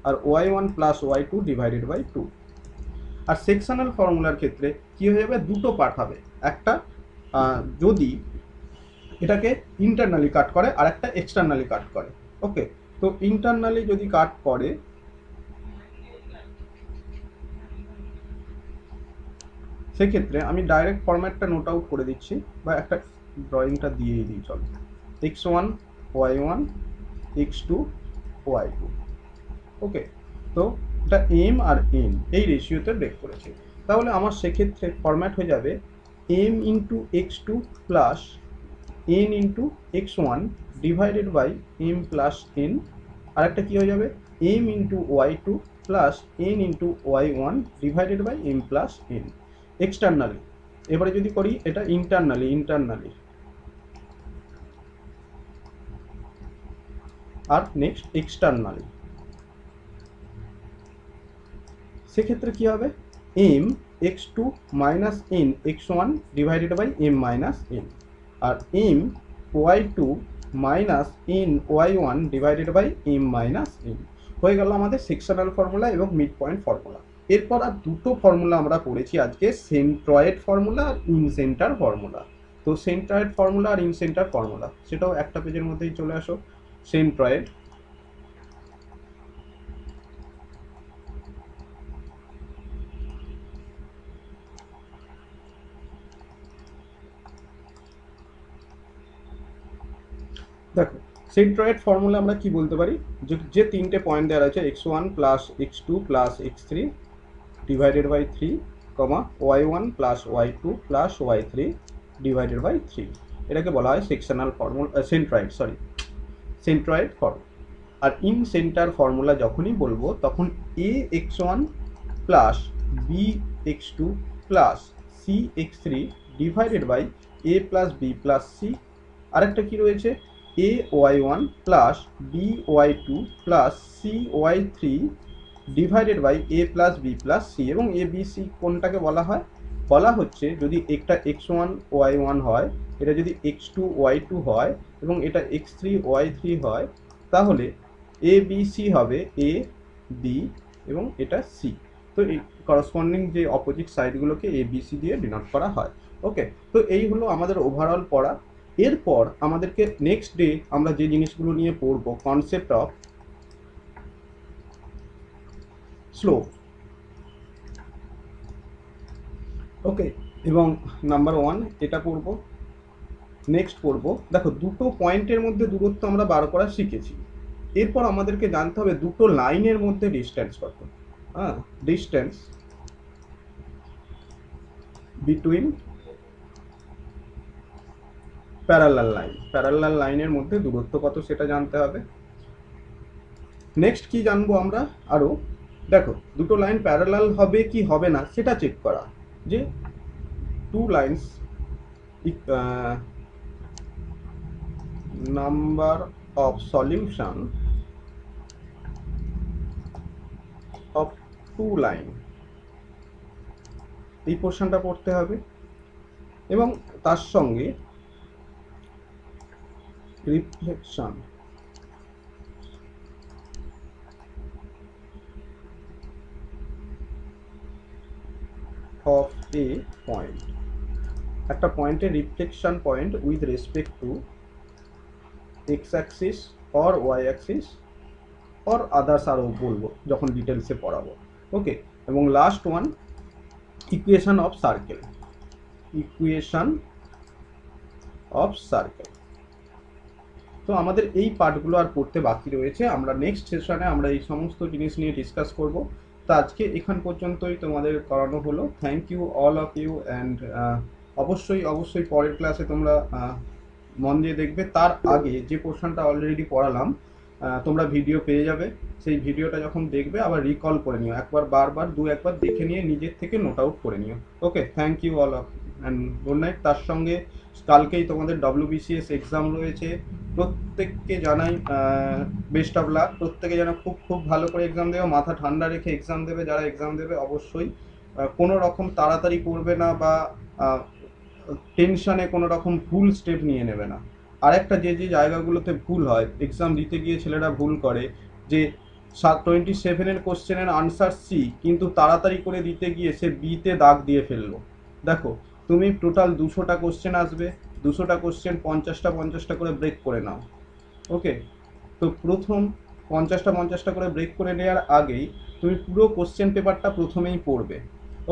আর y1 plus y2 divided by 2। আর সেকশনাল ফর্মুলার ক্ষেত্রে কী হয়ে যাবে, দুটো পার্ট হবে, একটা যদি এটাকে ইন্টারনালি কাট করে আর একটা এক্সটার্নালি কাট করে। ওকে, তো ইন্টারনালি যদি কাট করে সেক্ষেত্রে আমি ডাইরেক্ট ফরম্যাটটা নোট আউট করে দিচ্ছি, বা একটা ড্রয়িংটা দিয়েই দিই চলো। x1 y1 x2 y2। ওকে, তো এটা এম আর এন এই রেশিওতে ব্রেক করেছে। তাহলে আমার সেক্ষেত্রে ফরম্যাট হয়ে যাবে এম ইন্টু x2 প্লাস n into x1 divided by m plus n. আর একটা কী হয়ে যাবে, m into y2 plus n into y1 divided by m plus n externally. এবারে যদি করি এটা ইন্টারনালি আর নেক্সট এক্সটার্নালি, সেক্ষেত্রে কী হবে, m x2 minus n x1 divided by m minus n, আর m y2 minus n y1 divided by m minus n. হয়ে গেল আমাদের সেকশনাল ফর্মুলা এবং মিড পয়েন্ট ফর্মুলা। এরপর আর দুটো ফর্মুলা আমরা পড়েছি আজকে, সেন্ট্রয়েড ফর্মুলা আর ইন সেন্টার ফর্মুলা। তো সেন্ট্রয়েড ফর্মুলা আর ইন সেন্টার ফর্মুলা সেটাও একটা পেজের মধ্যেই চলে আসো। সেন্ট্রয়েড, দেখো সেন্ট্রয়েড ফর্মুলা আমরা কি বলতে পারি, যে তিনটে পয়েন্ট দেওয়া আছে x1 plus x2 plus x3 divided by 3, y1 plus y2 plus y3 divided by 3, এটাকে বলা হয় সেকশনাল ফর্মুলা, সেন্ট্রয়েড ফর্ম। আর ইন সেন্টার ফর্মুলা যখনই বলবো তখন a x1 plus b x2 plus c x3 divided by a plus b plus c। আরেকটা কি রয়েছে, a y1 plus b y2 plus c y3 divided by a plus b plus c। এবং a b c কোনটাকে বলা হয়, বলা হচ্ছে যদি একটা x1 y1 হয়, এটা যদি x2 y2 হয় এবং এটা x3 y3 হয়, তাহলে a b c হবে a b এবং এটা c। তো এই করসপন্ডিং যে অপোজিট সাইডগুলোকে a b c দিয়ে ডিনোট করা হয়। ওকে, তো এই হলো আমাদের ওভারঅল পড়া। এরপর আমাদেরকে নেক্সট ডে আমরা যে জিনিসগুলো নিয়ে পড়ব, কনসেপ্ট অফ স্লোপ। ওকে, এবং নাম্বার 1 এটা পড়ব। নেক্সট পড়ব, দেখো দুটো পয়েন্টের মধ্যে দূরত্ব আমরা বার করা শিখেছি। এরপর আমাদেরকে জানতে হবে দুটো লাইনের মধ্যে ডিস্টেন্স কত। ডিস্টেন্স বিটুইন প্যারালাল লাইনের মধ্যে দূরত্ব কত সেটা জানতে হবে। নেক্সট কি জানবো আমরা আরো, দেখো দুটো লাইন প্যারালাল হবে কি হবে না সেটা চেক করা, যে two lines number of solution of two line, এই পোর্শনটা পড়তে হবে। এবং তার সঙ্গে রিফ্লেকশন অফ এ পয়েন্ট, একটা পয়েন্টের reflection point with respect to X axis or Y axis or others, আরও বলবো যখন ডিটেলসে পড়াবো। ওকে, এবং last one equation of circle, তো আমাদের এই পার্টগুলো আর পড়তে বাকি রয়েছে। আমরা নেক্সট সেশনে আমরা এই সমস্ত জিনিস নিয়ে ডিসকাস করব। তো আজকে এখান পর্যন্তই তোমাদের করানো হলো। Thank you all of you, and অবশ্যই পরের ক্লাসে তোমরা মন দিয়ে দেখবে। তার আগে যে পোর্শনটা অলরেডি পড়ালাম তোমরা ভিডিও পেয়ে যাবে, সেই ভিডিওটা যখন দেখবে আবার রিকল করে নিও, একবার দেখে নিয়ে নিজের থেকে নোট আউট করে নিও। Okay, thank you all of and good night. তার সঙ্গে কালকেই তোমাদের WBCS এক্সাম রয়েছে, প্রত্যেককে জানাই বেস্ট অফ লাক। প্রত্যেকে যেন খুব ভালো করে এক্সাম দেবে, মাথা ঠান্ডা রেখে এক্সাম দেবে। যারা এক্সাম দেবে অবশ্যই কোনো রকম তাড়াতাড়ি করবে না বা টেনশনে কোনো রকম ভুল স্টেপ নিয়ে নেবে না। আরেকটা যে জায়গাগুলোতে ভুল হয়, এক্সাম দিতে গিয়ে ছেলেরা ভুল করে, যে 27-এর কোশ্চেনের আনসার সি, কিন্তু তাড়াতাড়ি করে দিতে গিয়ে সে বিতে দাগ দিয়ে ফেললো। দেখো, তুমি টোটাল 200টা কোশ্চেন আসবে, 200টা কোশ্চেন 50টা করে ব্রেক করে নাও। ওকে, তো প্রথম 50টা করে ব্রেক করে নেওয়ার আগেই তুমি পুরো কোশ্চেন পেপারটা প্রথমেই পড়বে।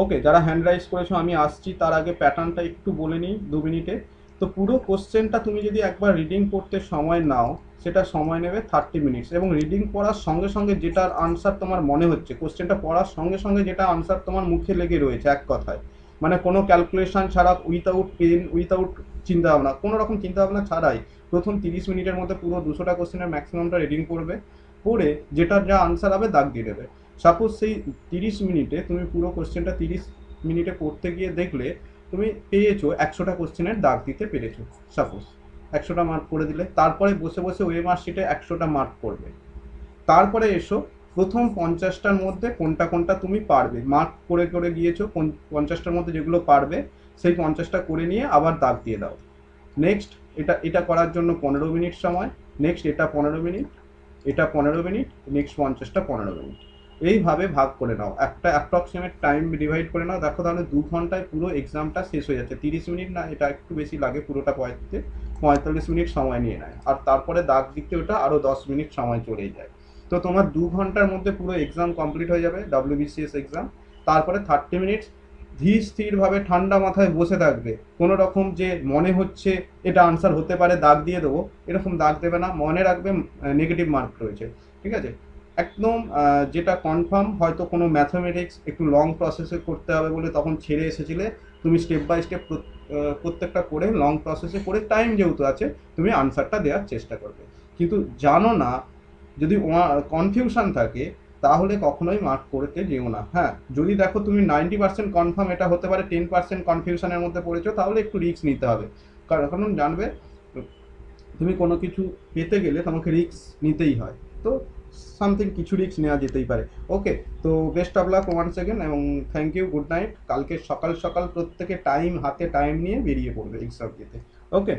ওকে, যারা হ্যান্ড রাইজ করেছো আমি আসছি, তার আগে প্যাটার্নটা একটু বলে নিই 2 মিনিটে। তো পুরো কোশ্চেনটা তুমি যদি একবার রিডিং পড়তে সময় নাও, সেটা সময় নেবে 30 মিনিটস, এবং রিডিং পড়ার সঙ্গে সঙ্গে যেটার আনসার তোমার মনে হচ্ছে, কোশ্চেনটা পড়ার সঙ্গে সঙ্গে যেটা আনসার তোমার মুখে লেগে রয়েছে এক কথায়, মানে কোনো ক্যালকুলেশন ছাড়া, উইথাউট পেন, উইথাউট চিন্তাভাবনা, কোনো রকম চিন্তাভাবনা ছাড়াই প্রথম 30 মিনিটের মধ্যে পুরো 200টা কোশ্চেনের ম্যাক্সিমামটা রিডিং করবে, পড়ে যেটার যা আনসার হবে দাগ দিয়ে দেবে। সাপোজ সেই 30 মিনিটে তুমি পুরো কোশ্চেনটা 30 মিনিটে পড়তে গিয়ে দেখলে তুমি পেয়েছো 100টা কোশ্চেনের দাগ দিতে পেরেছো। সাপোজ 100টা মার্ক করে দিলে, তারপরে বসে বসে ওই মার্কশিটে 100টা মার্ক করবে। তারপরে এসো প্রথম 50টার মধ্যে কোনটা কোনটা তুমি পারবে, মার্ক করে করে গিয়েছো, 50টার মধ্যে যেগুলো পারবে সেই 50টা করে নিয়ে আবার দাগ দিয়ে দাও। নেক্সট এটা এটা করার জন্য 15 মিনিট সময়, নেক্সট এটা 15 মিনিট, এটা 15 মিনিট, নেক্সট 50টা 15 মিনিট, এইভাবে ভাগ করে নাও, একটা অ্যাপ্রক্সিমেট টাইম ডিভাইড করে নাও। দেখো তাহলে 2 ঘন্টায় পুরো এক্সামটা শেষ হয়ে যাচ্ছে। 30 মিনিট না, এটা একটু বেশি লাগে, পুরোটা পড়তে 45 মিনিট সময় নিয়ে নেয়, আর তারপরে দাগ দিতে ওটা আরও 10 মিনিট সময় চলে যায়। তো তোমার 2 ঘন্টার মধ্যে পুরো এক্সাম কমপ্লিট হয়ে যাবে, WBCS এক্সাম। তারপরে 30 মিনিট ধীর স্থিরভাবে ঠান্ডা মাথায় বসে থাকবে। কোনো রকম যে মনে হচ্ছে এটা আনসার হতে পারে দাগ দিয়ে দেবো, এরকম দাগ দেবে না, মনে রাখবে নেগেটিভ মার্ক রয়েছে, ঠিক আছে? একদম যেটা কনফার্ম, হয়তো কোনো ম্যাথামেটিক্স একটু লং প্রসেসে করতে হবে বলে তখন ছেড়ে এসেছিলে, তুমি স্টেপ বাই স্টেপ প্রত্যেকটা করে লং প্রসেসে করে, টাইম যেহেতু আছে তুমি আনসারটা দেওয়ার চেষ্টা করবে। কিন্তু জানো না, যদি কনফিউশন থাকে তাহলে কখনোই মার্ক করতে যেও না। হ্যাঁ, যদি দেখো তুমি 90% কনফার্ম এটা হতে পারে, 10% কনফিউশনের মধ্যে পড়েছো, তাহলে একটু রিস্ক নিতে হবে। কারণ জানবে, তুমি কোনো কিছু পেতে গেলে তোমাকে রিস্ক নিতেই হয়। তো সামথিং কিছু রিস্ক নেওয়া যেতেই পারে। ওকে, তো best of luck once second, এবং থ্যাংক ইউ, গুড নাইট। কালকে সকাল সকাল প্রত্যেকে হাতে টাইম নিয়ে বেরিয়ে পড়বে এক্সাম দিতে। ওকে।